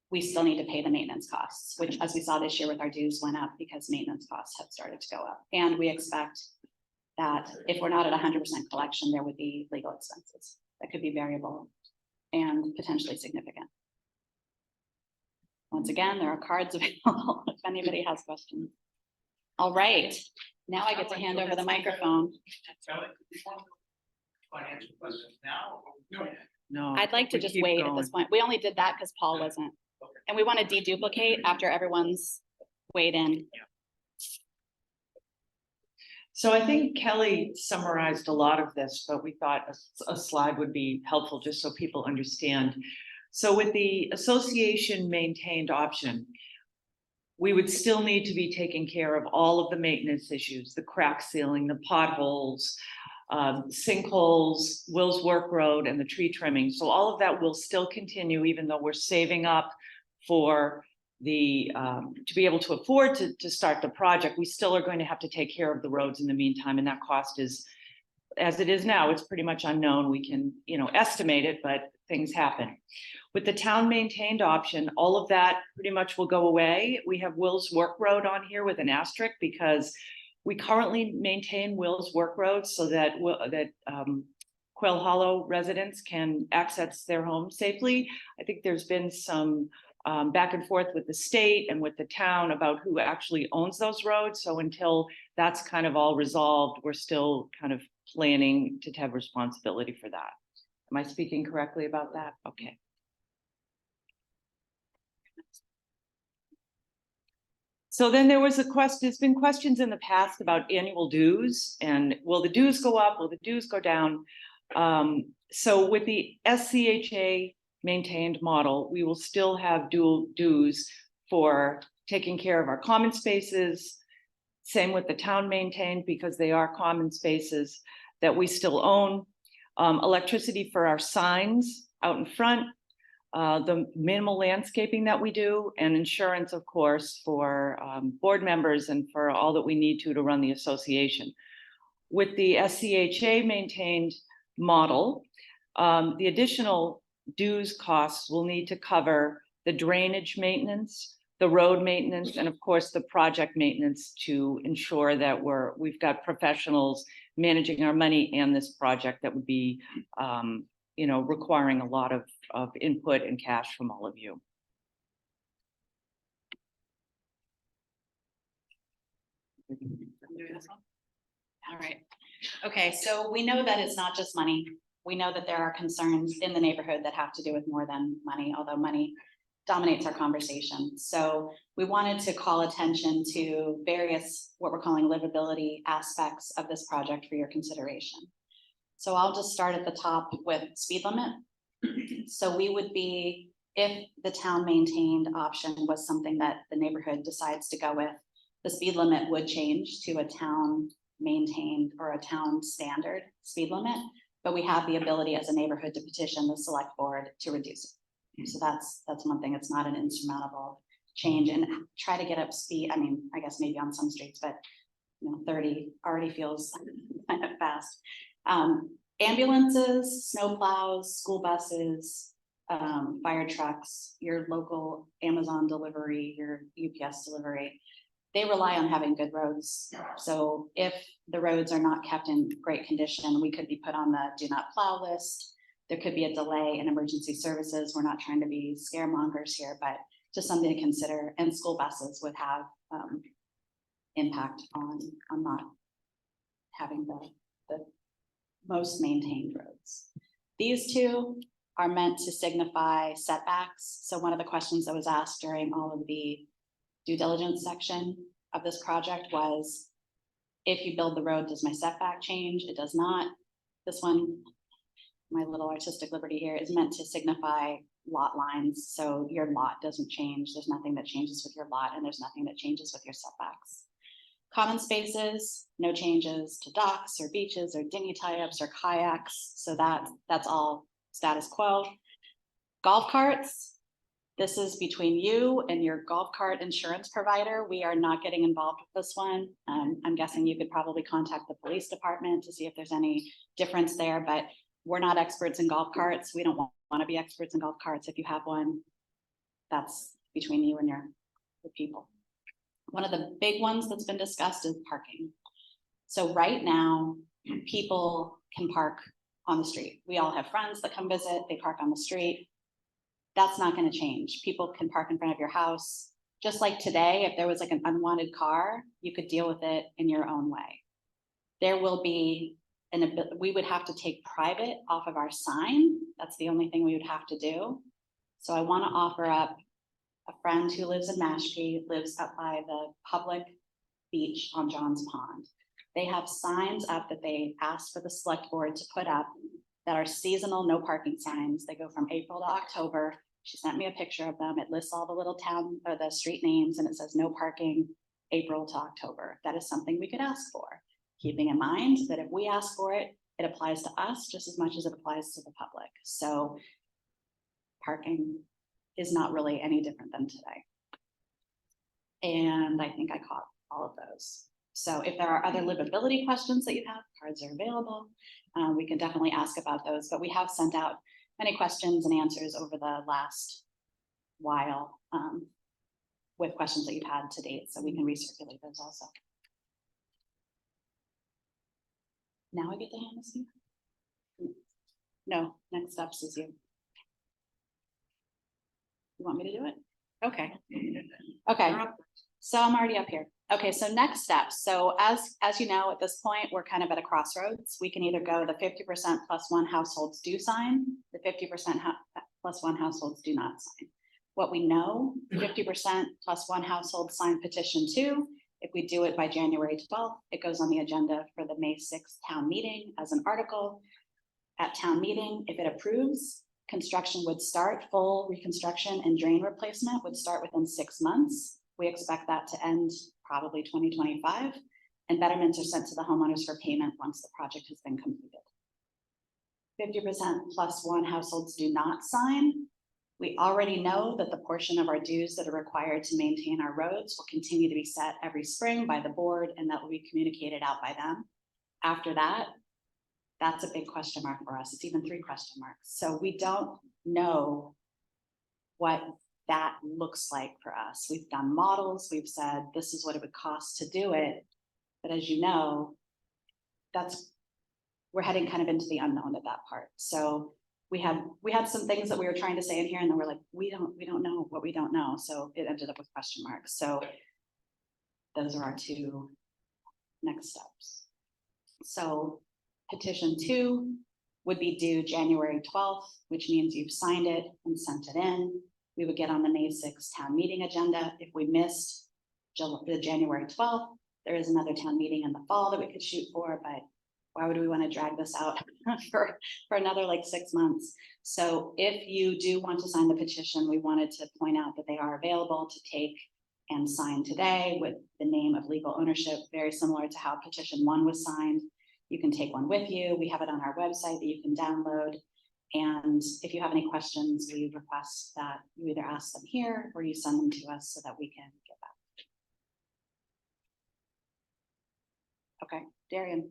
we still need to pay the maintenance costs, which, as we saw this year with our dues, went up because maintenance costs have started to go up. And we expect that if we're not at 100% collection, there would be legal expenses that could be variable and potentially significant. Once again, there are cards available if anybody has questions. All right, now I get to hand over the microphone. Financial questions now? No. I'd like to just wait at this point. We only did that because Paul wasn't. And we want to deduplicate after everyone's weighed in. So I think Kelly summarized a lot of this, but we thought a slide would be helpful just so people understand. So with the association maintained option, we would still need to be taking care of all of the maintenance issues, the crack sealing, the potholes, sinkholes, Will's Work Road, and the tree trimming. So all of that will still continue, even though we're saving up for the to be able to afford to start the project. We still are going to have to take care of the roads in the meantime, and that cost is, as it is now, it's pretty much unknown. We can, estimate it, but things happen. With the town maintained option, all of that pretty much will go away. We have Will's Work Road on here with an asterisk because we currently maintain Will's Work Road so that Quail Hollow residents can access their homes safely. I think there's been some back and forth with the state and with the town about who actually owns those roads. So until that's kind of all resolved, we're still kind of planning to have responsibility for that. Am I speaking correctly about that? Okay. So then there was there's been questions in the past about annual dues and will the dues go up? Will the dues go down? So with the SCHA maintained model, we will still have dual dues for taking care of our common spaces. Same with the town maintained because they are common spaces that we still own. Electricity for our signs out in front, the minimal landscaping that we do, and insurance, of course, for board members and for all that we need to run the association. With the SCHA maintained model, the additional dues costs will need to cover the drainage maintenance, the road maintenance, and of course the project maintenance to ensure that we've got professionals managing our money and this project that would be requiring a lot of input and cash from all of you. All right. Okay, so we know that it's not just money. We know that there are concerns in the neighborhood that have to do with more than money, although money dominates our conversation. So we wanted to call attention to various, what we're calling livability aspects of this project for your consideration. So I'll just start at the top with speed limit. So we would be, if the town maintained option was something that the neighborhood decides to go with, the speed limit would change to a town maintained or a town standard speed limit, but we have the ability as a neighborhood to petition the select board to reduce it. So that's one thing. It's not an insurmountable change, and try to get up speed. I mean, I guess maybe on some streets, but 30 already feels kind of fast. Ambulances, snow plows, school buses, fire trucks, your local Amazon delivery, your UPS delivery, they rely on having good roads. So if the roads are not kept in great condition, we could be put on the do not plow list. There could be a delay in emergency services. We're not trying to be scaremongers here, but just something to consider. And school buses would have impact on not having the most maintained roads. These two are meant to signify setbacks. So one of the questions that was asked during all of the due diligence section of this project was, if you build the road, does my setback change? It does not. This one, my little artistic liberty here, is meant to signify lot lines. So your lot doesn't change. There's nothing that changes with your lot, and there's nothing that changes with your setbacks. Common spaces, no changes to docks or beaches or dinghy tie-ups or kayaks. So that's all status quo. Golf carts, this is between you and your golf cart insurance provider. We are not getting involved with this one. I'm guessing you could probably contact the police department to see if there's any difference there, but we're not experts in golf carts. We don't want to be experts in golf carts. If you have one, that's between you and your people. One of the big ones that's been discussed is parking. So right now, people can park on the street. We all have friends that come visit, they park on the street. That's not going to change. People can park in front of your house. Just like today, if there was like an unwanted car, you could deal with it in your own way. There will be we would have to take private off of our sign. That's the only thing we would have to do. So I want to offer up a friend who lives in Mashpee, lives up by the public beach on John's Pond. They have signs up that they asked for the select board to put up that are seasonal no parking signs. They go from April to October. She sent me a picture of them. It lists all the little town or the street names, and it says no parking April to October. That is something we could ask for, keeping in mind that if we ask for it, it applies to us just as much as it applies to the public. So parking is not really any different than today. And I think I caught all of those. So if there are other livability questions that you have, cards are available. We can definitely ask about those, but we have sent out many questions and answers over the last while with questions that you've had to date, so we can recirculate those also. Now I get to hand this to you? No, next up is you. You want me to do it? Okay. Okay, so I'm already up here. Okay, so next steps. So as you know, at this point, we're kind of at a crossroads. We can either go the 50% plus one households do sign, the 50% plus one households do not sign. What we know, 50% plus one household sign petition 2. If we do it by January 12th, it goes on the agenda for the May 6th town meeting as an article. At town meeting, if it approves, construction would start, full reconstruction and drain replacement would start within 6 months. We expect that to end probably 2025, and betterments are sent to the homeowners for payment once the project has been completed. 50% plus one households do not sign. We already know that the portion of our dues that are required to maintain our roads will continue to be set every spring by the board, and that will be communicated out by them. After that, that's a big question mark for us. It's even 3 question marks. So we don't know what that looks like for us. We've done models, we've said this is what it would cost to do it. But as you know, we're heading kind of into the unknown at that part. So we had some things that we were trying to say in here and then we're like, we don't know what we don't know. So it ended up with question marks. So those are our two next steps. So petition 2 would be due January 12th, which means you've signed it and sent it in. We would get on the May 6th town meeting agenda. If we missed the January 12th, there is another town meeting in the fall that we could shoot for, but why would we want to drag this out for another like 6 months? So if you do want to sign the petition, we wanted to point out that they are available to take and sign today with the name of legal ownership, very similar to how petition 1 was signed. You can take one with you. We have it on our website that you can download. And if you have any questions, we request that you either ask them here or you send them to us so that we can get back. Okay, Darian.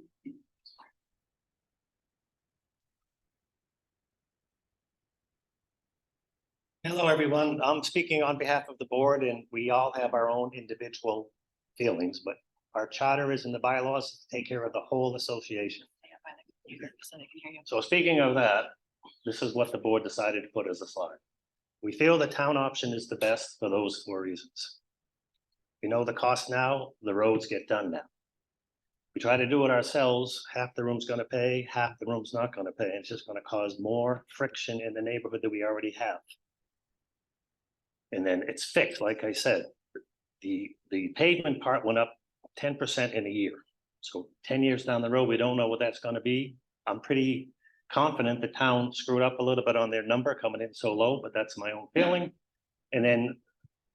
Hello, everyone. I'm speaking on behalf of the board, and we all have our own individual feelings, but our charter is in the bylaws to take care of the whole association. So they can hear you. So speaking of that, this is what the board decided to put as a slide. We feel the town option is the best for those 4 reasons. We know the cost now, the roads get done now. We try to do it ourselves, half the room's gonna pay, half the room's not gonna pay. It's just gonna cause more friction in the neighborhood that we already have. And then it's fixed, like I said, the pavement part went up 10% in a year. So 10 years down the road, we don't know what that's gonna be. I'm pretty confident the town screwed up a little bit on their number coming in so low, but that's my own feeling. And then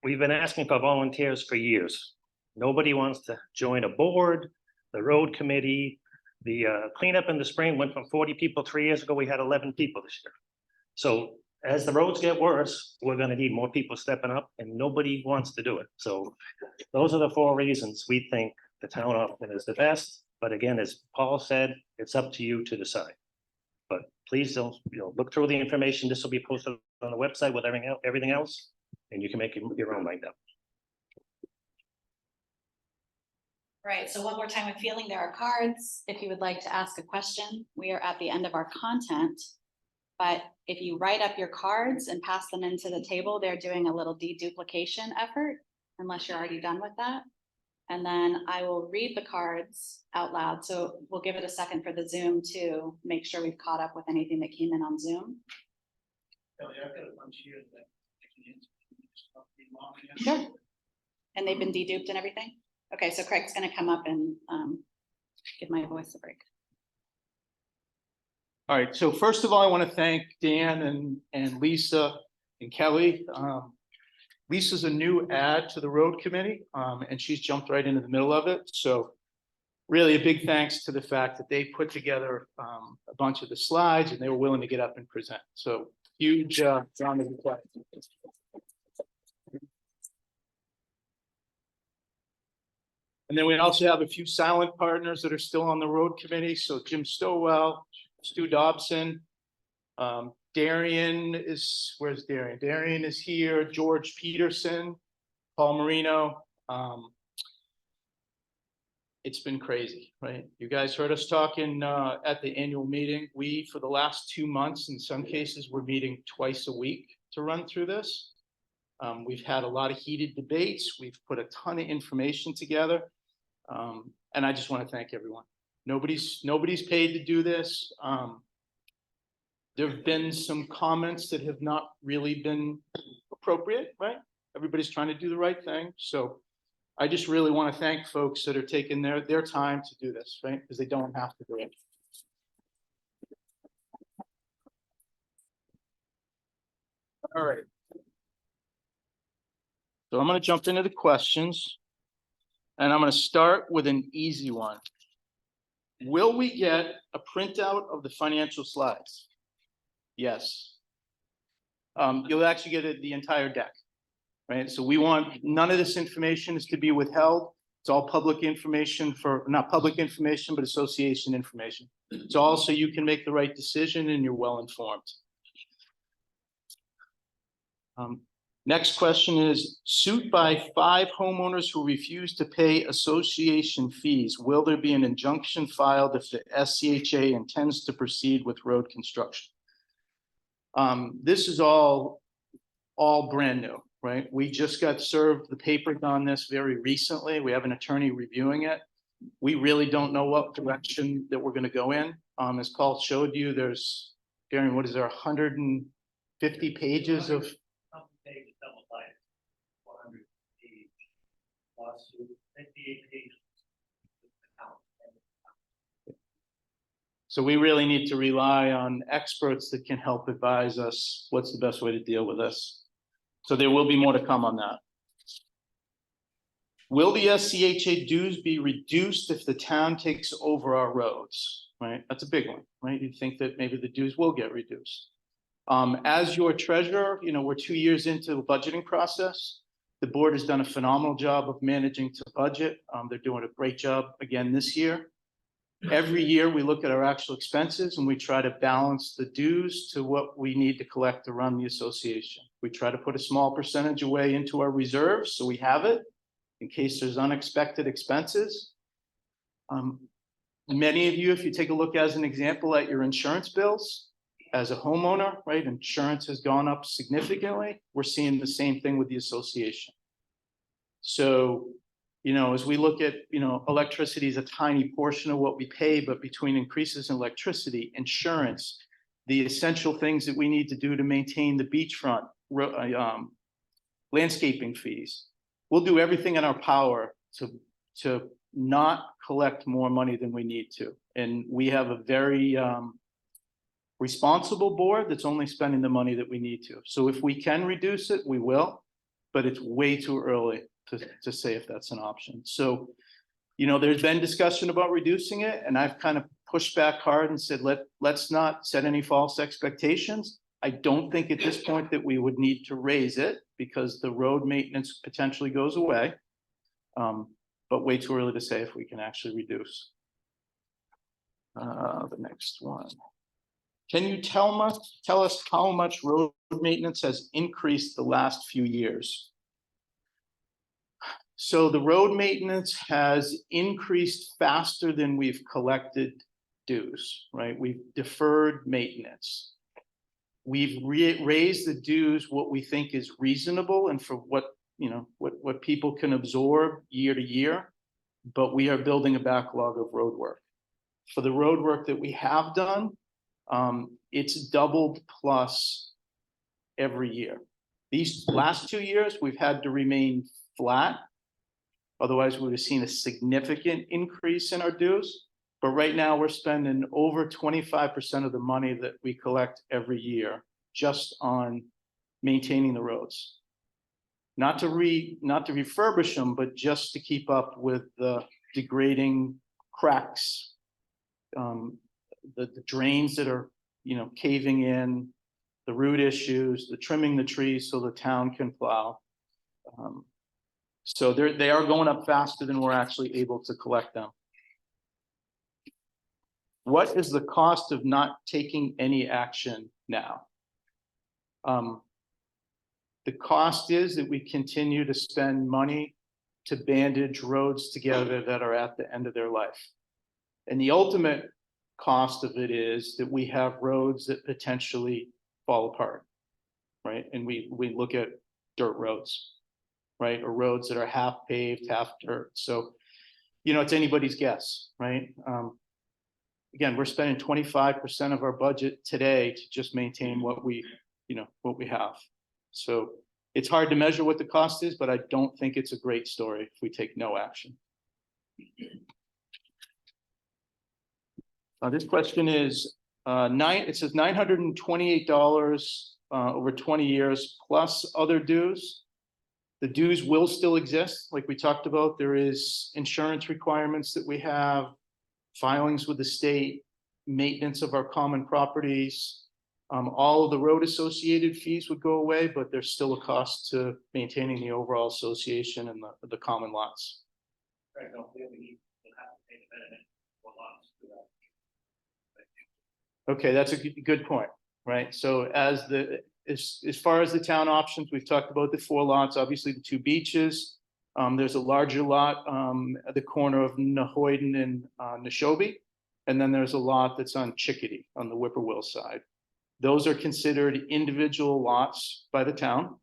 we've been asking for volunteers for years. Nobody wants to join a board, the road committee, the cleanup in the spring went from 40 people 3 years ago. We had 11 people this year. So as the roads get worse, we're gonna need more people stepping up and nobody wants to do it. So those are the 4 reasons we think the town option is the best. But again, as Paul said, it's up to you to decide. But please don't, look through the information. This will be posted on the website with everything else, and you can make your own mind up. Right, so one more time with feeling, there are cards. If you would like to ask a question, we are at the end of our content. But if you write up your cards and pass them into the table, they're doing a little deduplication effort, unless you're already done with that. And then I will read the cards out loud. So we'll give it a second for the Zoom to make sure we've caught up with anything that came in on Zoom. Kelly, I've got a bunch here that I can Sure. And they've been deduped and everything? Okay, so Craig's gonna come up and give my voice a break. All right, so first of all, I want to thank Dan and Lisa and Kelly. Lisa's a new add to the road committee, and she's jumped right into the middle of it. So really a big thanks to the fact that they put together a bunch of the slides and they were willing to get up and present. So huge round of applause. And then we also have a few silent partners that are still on the road committee. So Jim Stowell, Stu Dobson, Darian is, where's Darian? Darian is here, George Peterson, Paul Marino. It's been crazy, right? You guys heard us talking at the annual meeting. We, for the last 2 months, in some cases, we're meeting twice a week to run through this. We've had a lot of heated debates. We've put a ton of information together. And I just want to thank everyone. Nobody's paid to do this. There have been some comments that have not really been appropriate, right? Everybody's trying to do the right thing. So I just really want to thank folks that are taking their time to do this, right? Because they don't have to do it. All right. So I'm going to jump into the questions. And I'm going to start with an easy one. Will we get a printout of the financial slides? Yes. You'll actually get the entire deck, right? So we want, none of this information is to be withheld. It's all public information not public information, but association information. It's all so you can make the right decision and you're well informed. Next question is, suit by 5 homeowners who refuse to pay association fees. Will there be an injunction filed if the SCHA intends to proceed with road construction? This is all brand new, right? We just got served the papers on this very recently. We have an attorney reviewing it. We really don't know what direction that we're gonna go in. As Paul showed you, there's, Darren, what is there, 150 pages of? So we really need to rely on experts that can help advise us what's the best way to deal with this. So there will be more to come on that. Will the SCHA dues be reduced if the town takes over our roads? Right, that's a big one, right? You'd think that maybe the dues will get reduced. As your treasurer, you know, we're 2 years into the budgeting process. The board has done a phenomenal job of managing to budget. They're doing a great job again this year. Every year we look at our actual expenses and we try to balance the dues to what we need to collect to run the association. We try to put a small percentage away into our reserves so we have it in case there's unexpected expenses. Many of you, if you take a look as an example at your insurance bills, as a homeowner, right, insurance has gone up significantly. We're seeing the same thing with the association. So, you know, as we look at, you know, electricity is a tiny portion of what we pay, but between increases in electricity, insurance, the essential things that we need to do to maintain the beachfront, landscaping fees, we'll do everything in our power to not collect more money than we need to. And we have a very responsible board that's only spending the money that we need to. So if we can reduce it, we will, but it's way too early to say if that's an option. So, you know, there's been discussion about reducing it, and I've kind of pushed back hard and said, let's not set any false expectations. I don't think at this point that we would need to raise it because the road maintenance potentially goes away. But way too early to say if we can actually reduce. The next one. Can you tell us how much road maintenance has increased the last few years? So the road maintenance has increased faster than we've collected dues, right? We've deferred maintenance. We've raised the dues what we think is reasonable and for what, you know, what people can absorb year to year, but we are building a backlog of road work. For the road work that we have done, it's doubled plus every year. These last 2 years, we've had to remain flat. Otherwise, we would have seen a significant increase in our dues. But right now, we're spending over 25% of the money that we collect every year just on maintaining the roads. Not to refurbish them, but just to keep up with the degrading cracks, the drains that are, you know, caving in, the root issues, the trimming the trees so the town can plow. So they are going up faster than we're actually able to collect them. What is the cost of not taking any action now? The cost is that we continue to spend money to bandage roads together that are at the end of their life. And the ultimate cost of it is that we have roads that potentially fall apart, right? And we look at dirt roads, right? Or roads that are half paved, half dirt. So, you know, it's anybody's guess, right? Again, we're spending 25% of our budget today to just maintain what we have. So it's hard to measure what the cost is, but I don't think it's a great story if we take no action. This question is it says $928 over 20 years plus other dues. The dues will still exist, like we talked about. There is insurance requirements that we have, filings with the state, maintenance of our common properties. All of the road associated fees would go away, but there's still a cost to maintaining the overall association and the common lots. Okay, that's a good point, right? So as far as the town options, we've talked about the 4 lots, obviously the 2 beaches. There's a larger lot at the corner of Nahoyden and Neshobe. And then there's a lot that's on Chickadee on the Whippoorwill side. Those are considered individual lots by the town.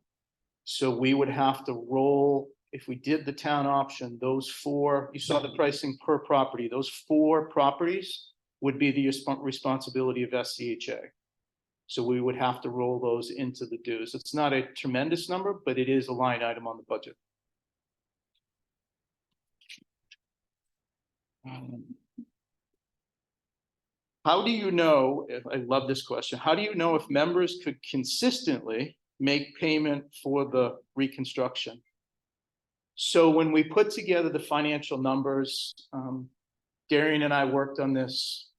So we would have to roll, if we did the town option, those 4, you saw the pricing per property, those 4 properties would be the responsibility of SCHA. So we would have to roll those into the dues. It's not a tremendous number, but it is a line item on the budget. How do you know, I love this question, how do you know if members could consistently make payment for the reconstruction? So when we put together the financial numbers, Darian and I worked on this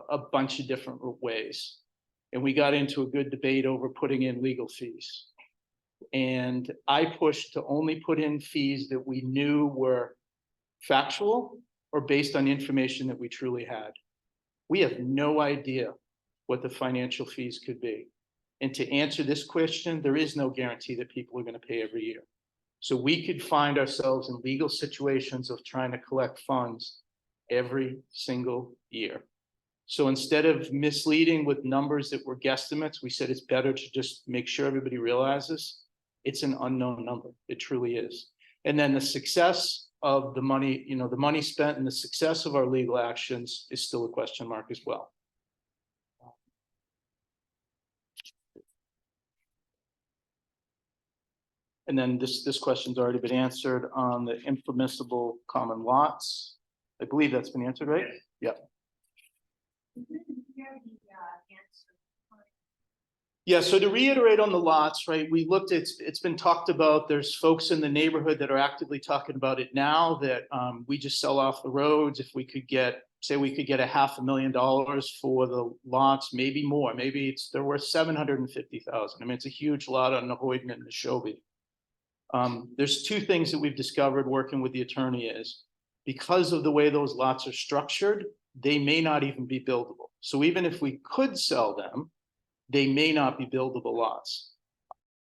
a bunch of different ways. And we got into a good debate over putting in legal fees. And I pushed to only put in fees that we knew were factual or based on information that we truly had. We have no idea what the financial fees could be. And to answer this question, there is no guarantee that people are going to pay every year. So we could find ourselves in legal situations of trying to collect funds every single year. So instead of misleading with numbers that were guesstimates, we said it's better to just make sure everybody realizes it's an unknown number. It truly is. And then the success of the money, you know, the money spent and the success of our legal actions is still a question mark as well. And then this question's already been answered on the impermissible common lots. I believe that's been answered, right? Yeah. Yeah, so to reiterate on the lots, right, we looked at, it's been talked about, there's folks in the neighborhood that are actively talking about it now that we just sell off the roads. If we could get, say we could get $500,000 for the lots, maybe more, maybe they're worth $750,000. I mean, it's a huge lot on Nahoyden and Neshobe. There's 2 things that we've discovered working with the attorney is because of the way those lots are structured, they may not even be buildable. So even if we could sell them, they may not be buildable lots.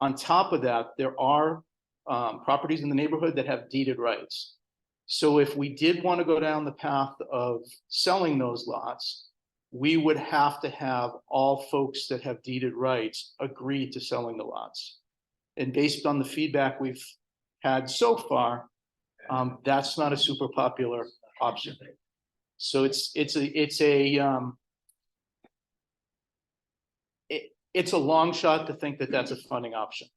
On top of that, there are properties in the neighborhood that have deeded rights. So if we did want to go down the path of selling those lots, we would have to have all folks that have deeded rights agree to selling the lots. And based on the feedback we've had so far, that's not a super popular option. So it's a long shot to think that that's a funding option.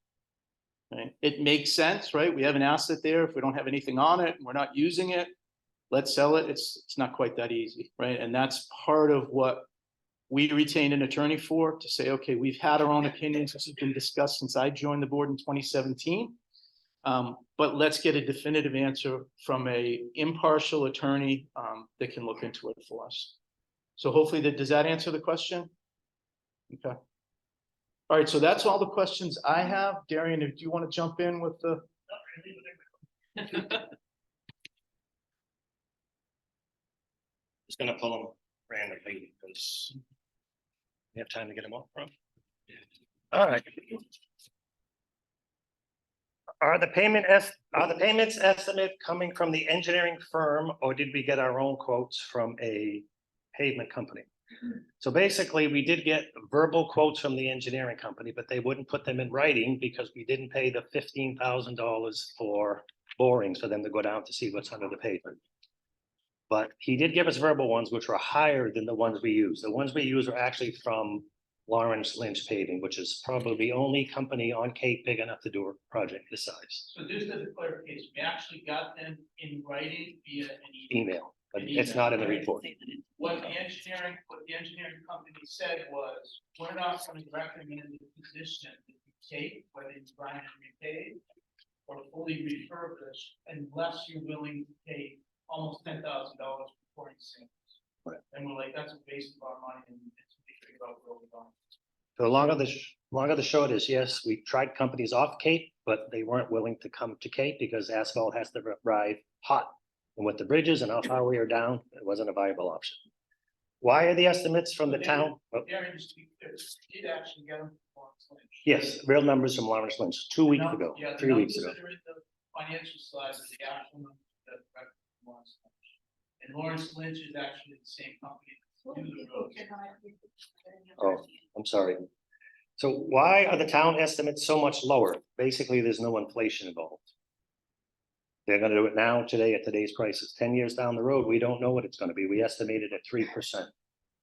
Right? It makes sense, right? We have an asset there. If we don't have anything on it, and we're not using it, let's sell it. It's not quite that easy, right? And that's part of what we retained an attorney for, to say, okay, we've had our own opinions. This has been discussed since I joined the board in 2017. But let's get a definitive answer from a impartial attorney that can look into it for us. So hopefully does that answer the question? Okay. All right, so that's all the questions I have. Darian, do you want to jump in with the? Just gonna pull them randomly because we have time to get them all from. All right. Are the payments estimate coming from the engineering firm, or did we get our own quotes from a pavement company? So basically, we did get verbal quotes from the engineering company, but they wouldn't put them in writing because we didn't pay the $15,000 for borings for them to go down to see what's under the pavement. But he did give us verbal ones, which were higher than the ones we use. The ones we use are actually from Lawrence Lynch Paving, which is probably the only company on Cape big enough to do a project this size. So just as a clarification, we actually got them in writing via an Email, but it's not in the report. What the engineering company said was, we're not going to recommend the position that you take, whether it's brand repaid or fully refurbished, unless you're willing to pay almost $10,000 for pouring samples. Right. And we're like, that's a waste of our money, and it's a big about where we're going. So long of the short is, yes, we tried companies off Cape, but they weren't willing to come to Cape because asphalt has to arrive hot. And with the bridges and how far we are down, it wasn't a viable option. Why are the estimates from the town? Oh, Darren, just to be clear, did actually get them from Lawrence Lynch. yes, real numbers from Lawrence Lynch 2 weeks ago, Yeah, the 3 weeks numbers ago. that are in the financial slides are the actual numbers that are from Lawrence Lynch. And Lawrence Lynch is actually the same company. That's doing the roads. Oh, I'm sorry. So why are the town estimates so much lower? Basically, there's no inflation involved. They're gonna do it now, today, at today's prices. 10 years down the road, we don't know what it's gonna be. We estimated at 3%.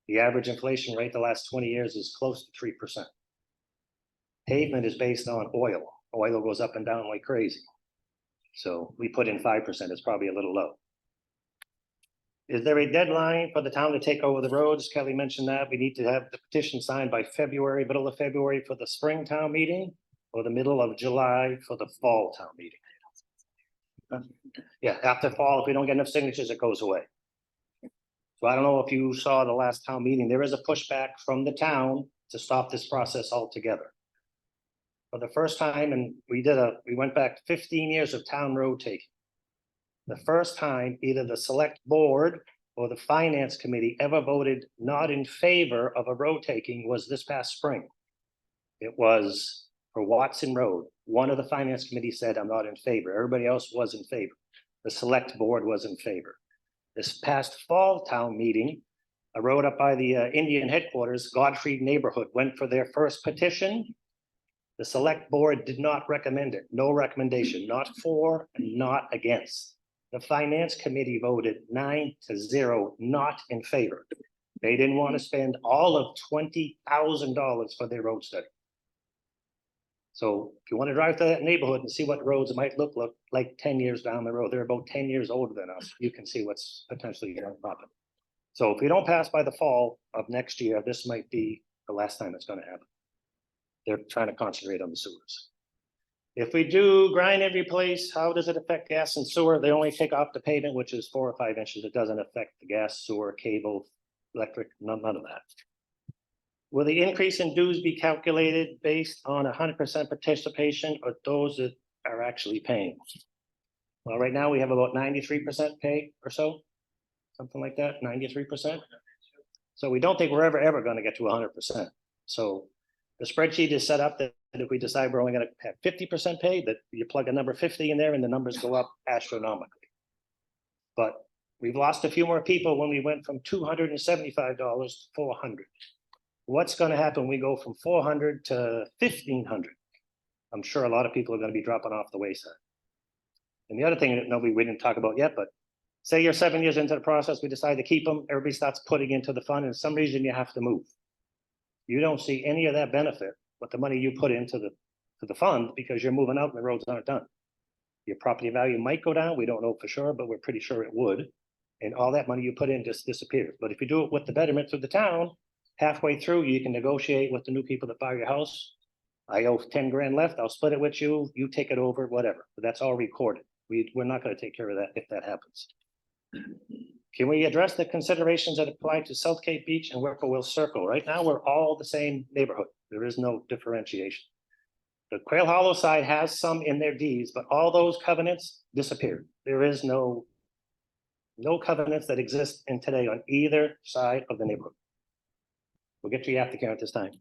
The average inflation rate the last 20 years is close to 3%. Pavement is based on oil. Oil goes up and down like crazy. So we put in 5%, it's probably a little low. Is there a deadline for the town to take over the roads? Kelly mentioned that. We need to have the petition signed by February, middle of February for the spring town meeting, or the middle of July for the fall town meeting. Yeah, after fall, if we don't get enough signatures, it goes away. So I don't know if you saw the last town meeting, there is a pushback from the town to stop this process altogether. For the first time, and we went back 15 years of town road taking. The first time either the select board or the finance committee ever voted not in favor of a road taking was this past spring. It was for Watson Road. One of the finance committee said, I'm not in favor. Everybody else was in favor. The select board was in favor. This past fall town meeting, a road up by the Indian headquarters, Godfrey neighborhood, went for their first petition. The select board did not recommend it. No recommendation, not for and not against. The finance committee voted 9-0, not in favor. They didn't want to spend all of $20,000 for their road study. So if you want to drive to that neighborhood and see what roads might look like 10 years down the road, they're about 10 years older than us. You can see what's potentially going to happen. So if we don't pass by the fall of next year, this might be the last time it's going to happen. They're trying to concentrate on the sewers. If we do grind and replace, how does it affect gas and sewer? They only take off the pavement, which is 4 or 5 inches. It doesn't affect the gas, sewer, cable, electric, none of that. Will the increase in dues be calculated based on 100% participation or those that are actually paying? Well, right now we have about 93% pay or so, something like that, 93%. So we don't think we're ever going to get to 100%. So the spreadsheet is set up that if we decide we're only going to have 50% pay, that you plug a number 50 in there and the numbers go up astronomically. But we've lost a few more people when we went from $275 to $400. What's going to happen when we go from 400 to 1,500? I'm sure a lot of people are going to be dropping off the wayside. And the other thing that we didn't talk about yet, but say you're 7 years into the process, we decide to keep them, everybody starts putting into the fund, and for some reason you have to move. You don't see any of that benefit with the money you put into the fund because you're moving out and the roads aren't done. Your property value might go down, we don't know for sure, but we're pretty sure it would. And all that money you put in just disappears. But if you do it with the betterment through the town, halfway through, you can negotiate with the new people that buy your house. I owe 10 grand left, I'll split it with you, you take it over, whatever. But that's all recorded. We're not going to take care of that if that happens. Can we address the considerations that apply to South Cape Beach and Whippoorwill Circle? Right now, we're all the same neighborhood. There is no differentiation. The Quail Hollow side has some in their deeds, but all those covenants disappeared. There is no covenants that exist in today on either side of the neighborhood. We'll get to you after Karen this time.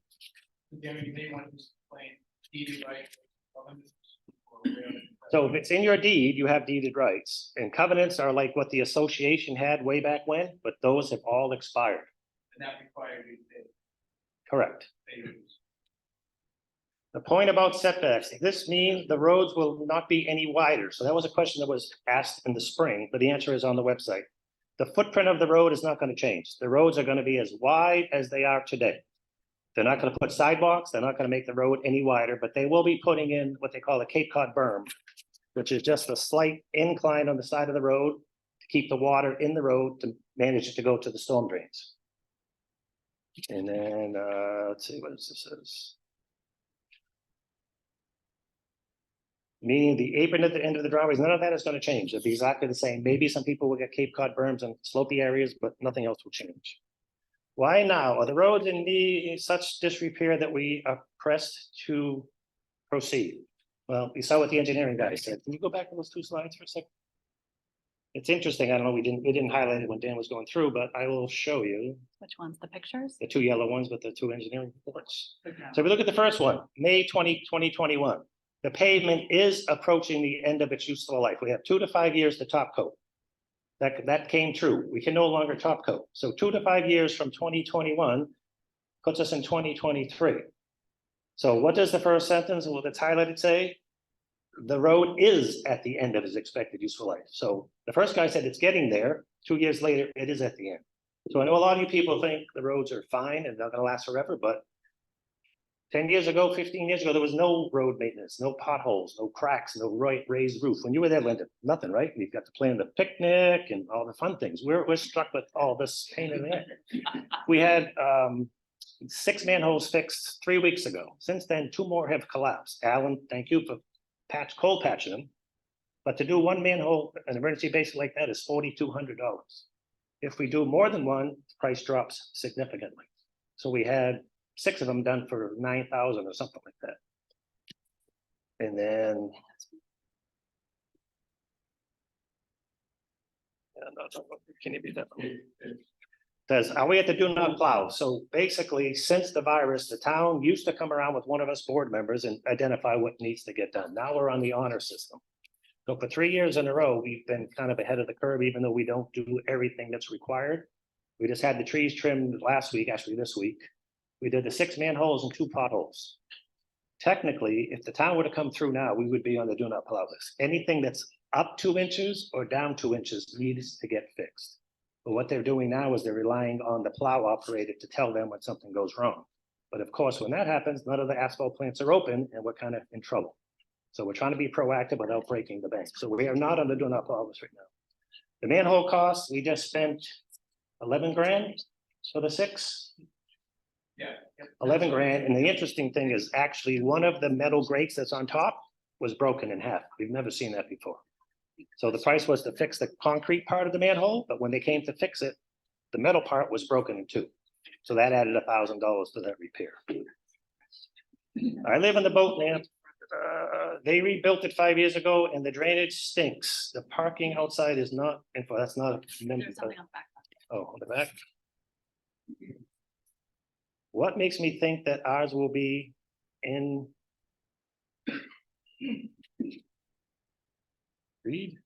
So if it's in your deed, you have deeded rights, and covenants are like what the association had way back when, but those have all expired. And that required you to pay. Correct. The point about setbacks, this means the roads will not be any wider. So that was a question that was asked in the spring, but the answer is on the website. The footprint of the road is not going to change. The roads are going to be as wide as they are today. They're not going to put sidewalks. They're not going to make the road any wider, but they will be putting in what they call a Cape Cod berm, which is just a slight incline on the side of the road to keep the water in the road to manage it to go to the storm drains. And then, let's see what this is. Meaning the apron at the end of the driveways, none of that is going to change. It'll be exactly the same. Maybe some people will get Cape Cod berms and slopey areas, but nothing else will change. Why now? Are the roads in such disrepair that we are pressed to proceed? Well, we saw what the engineering guy said. Can you go back to those 2 slides for a second? It's interesting. I don't know. We didn't highlight it when Dan was going through, but I will show you. Which ones? The pictures? The 2 yellow ones with the 2 engineering reports. So if we look at the first one, May 2021. The pavement is approaching the end of its useful life. We have 2 to 5 years to top coat. That came true. We can no longer top coat. So 2 to 5 years from 2021 puts us in 2023. So what does the first sentence, well, that's highlighted say? The road is at the end of its expected useful life. So the first guy said it's getting there. 2 years later, it is at the end. So I know a lot of you people think the roads are fine and they're gonna last forever, but 10 years ago, 15 years ago, there was no road maintenance, no potholes, no cracks, no raised roof. When you were there, Linda, nothing, right? We've got to plan the picnic and all the fun things. We're stuck with all this pain in the neck. We had 6 manholes fixed 3 weeks ago. Since then, 2 more have collapsed. Alan, thank you for cold patching them. But to do 1 manhole, an emergency basis like that is $4,200. If we do more than one, the price drops significantly. So we had 6 of them done for 9,000 or something like that. And then. Can you be that? Says, are we at the do not plow? So basically, since the virus, the town used to come around with one of us board members and identify what needs to get done. Now we're on the honor system. So for 3 years in a row, we've been kind of ahead of the curve, even though we don't do everything that's required. We just had the trees trimmed last week, actually this week. We did the 6 manholes and 2 potholes. Technically, if the town were to come through now, we would be on the do not plow list. Anything that's up 2 inches or down 2 inches needs to get fixed. But what they're doing now is they're relying on the plow operator to tell them when something goes wrong. But of course, when that happens, none of the asphalt plants are open and we're kind of in trouble. So we're trying to be proactive without breaking the bank. So we are not on the do not plow list right now. The manhole costs, we just spent 11 grand for the 6. Yeah. 11 grand. And the interesting thing is actually one of the metal grates that's on top was broken in half. We've never seen that before. So the price was to fix the concrete part of the manhole, but when they came to fix it, the metal part was broken in 2. So that added $1,000 to that repair. I live in the boat ramp. They rebuilt it 5 years ago and the drainage stinks. The parking outside is not, that's not. There's something on the back. Oh, on the back. What makes me think that ours will be in? Read?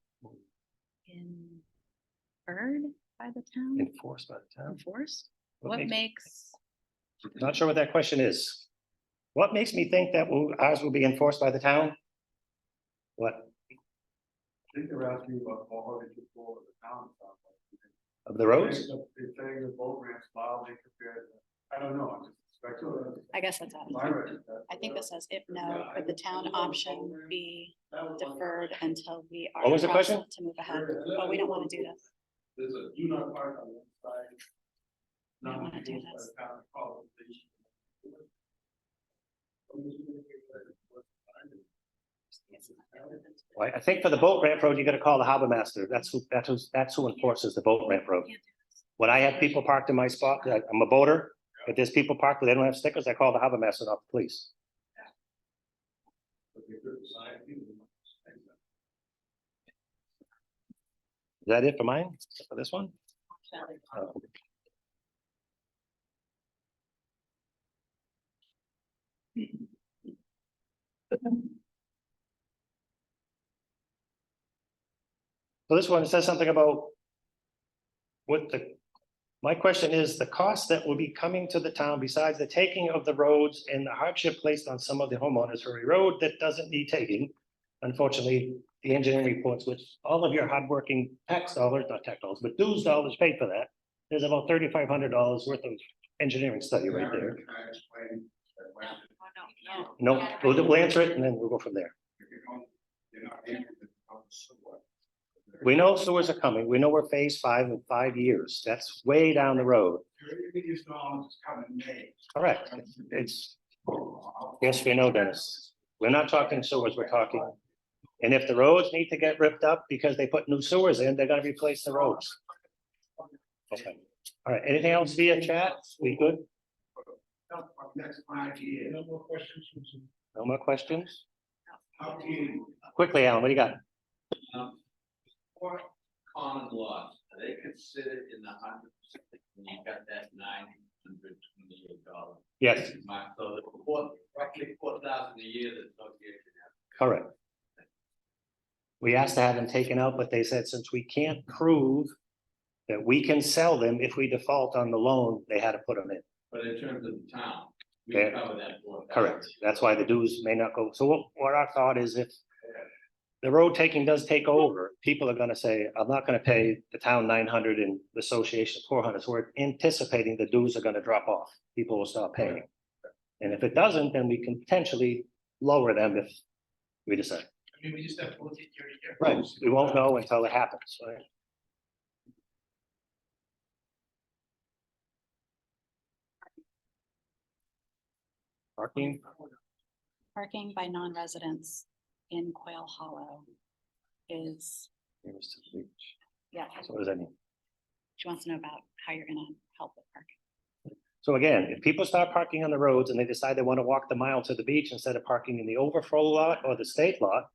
Inferred by the town? Enforced by the town? Enforced? What makes? Not sure what that question is. What makes me think that ours will be enforced by the town? What? I think they're asking about all the people of the town. Of the roads? They're saying the boat ramps loudly compared to, I don't know, I'm just speculating. I guess that's out. I think this says, if no, could the town option be deferred until we are. What was the question? To move ahead, but we don't want to do this. There's a do not park on one side. We don't want to do enforced by this. the town, call the police. Well, I think for the boat ramp road, you gotta call the harbor master. That's who enforces the boat ramp road. When I have people parked in my spot, I'm a boater, if there's people parked where they don't have stickers, I call the harbor master, not the police. Is that it for mine, for this one? So this one says something about my question is the cost that will be coming to the town besides the taking of the roads and the hardship placed on some of the homeowners for a road that doesn't need taking. Unfortunately, the engineering reports, which all of your hardworking tax dollars, not tax dollars, but dues dollars paid for that. There's about $3,500 worth of engineering study right there. No, we'll answer it and then we'll go from there. We know sewers are coming. We know we're phase 5 in 5 years. That's way down the road. Correct. It's, yes, we know, Dennis. We're not talking sewers, we're talking. And if the roads need to get ripped up because they put new sewers in, they're gonna replace the roads. Okay. All right, anything else via chat? We good? Next 5 years. No more questions. No more questions? Quickly, Alan, what do you got? For common lots, are they considered in the 100% when you got that $928? Yes. So the roughly 4,000 a year the association has. Correct. We asked to have them taken out, but they said since we can't prove that we can sell them if we default on the loan, they had to put them in. But in terms of the town. We Yeah. cover that for. Correct. That's why the dues may not go. So what our thought is if the road taking does take over, people are gonna say, I'm not gonna pay the town 900 and the association 400. So we're anticipating the dues are gonna drop off. People will start paying. And if it doesn't, then we can potentially lower them if we decide. I mean, we just have to look at year to year. Right. We won't know until it happens, right? Parking, Parking by non-residents in Quail Hollow is, yeah, so what does that mean? she wants to know about how you're gonna help with parking. So again, if people start parking on the roads and they decide they want to walk the mile to the beach instead of parking in the overflow lot or the state lot,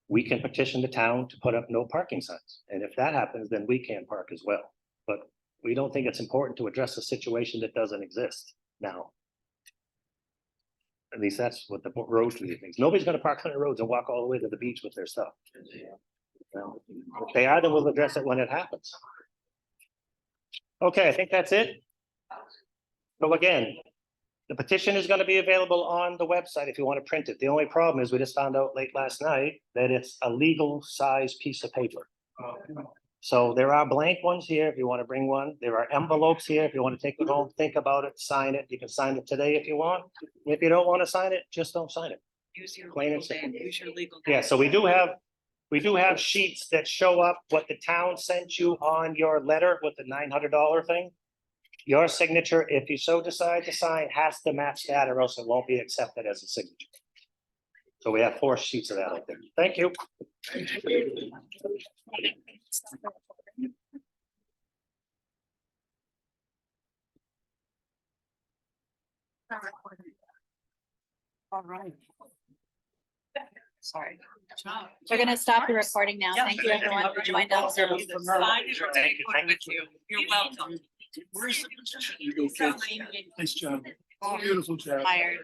we can petition the town to put up no parking signs. And if that happens, then we can park as well. But we don't think it's important to address a situation that doesn't exist now. At least that's what the road committee thinks. Nobody's gonna park on the roads and walk all the way to the beach with their stuff. Well, if they are, then we'll address it when it happens. Okay, I think that's it. So again, the petition is gonna be available on the website if you want to print it. The only problem is we just found out late last night that it's a legal size piece of paper. So there are blank ones here if you want to bring one. There are envelopes here if you want to take it home, think about it, sign it. You can sign it today if you want. If you don't want to sign it, just don't sign it. Use your Plain and legal simple. use your legal. Yeah, so we do have sheets that show up what the town sent you on your letter with the $900 thing. Your signature, if you so decide to sign, has to match that or else it won't be accepted as a signature. So we have 4 sheets of that out there. Thank you. All right. Sorry. We're gonna stop the recording now. Thank you everyone who joined us. Thank you. You're welcome. Nice job. Beautiful job. Tired.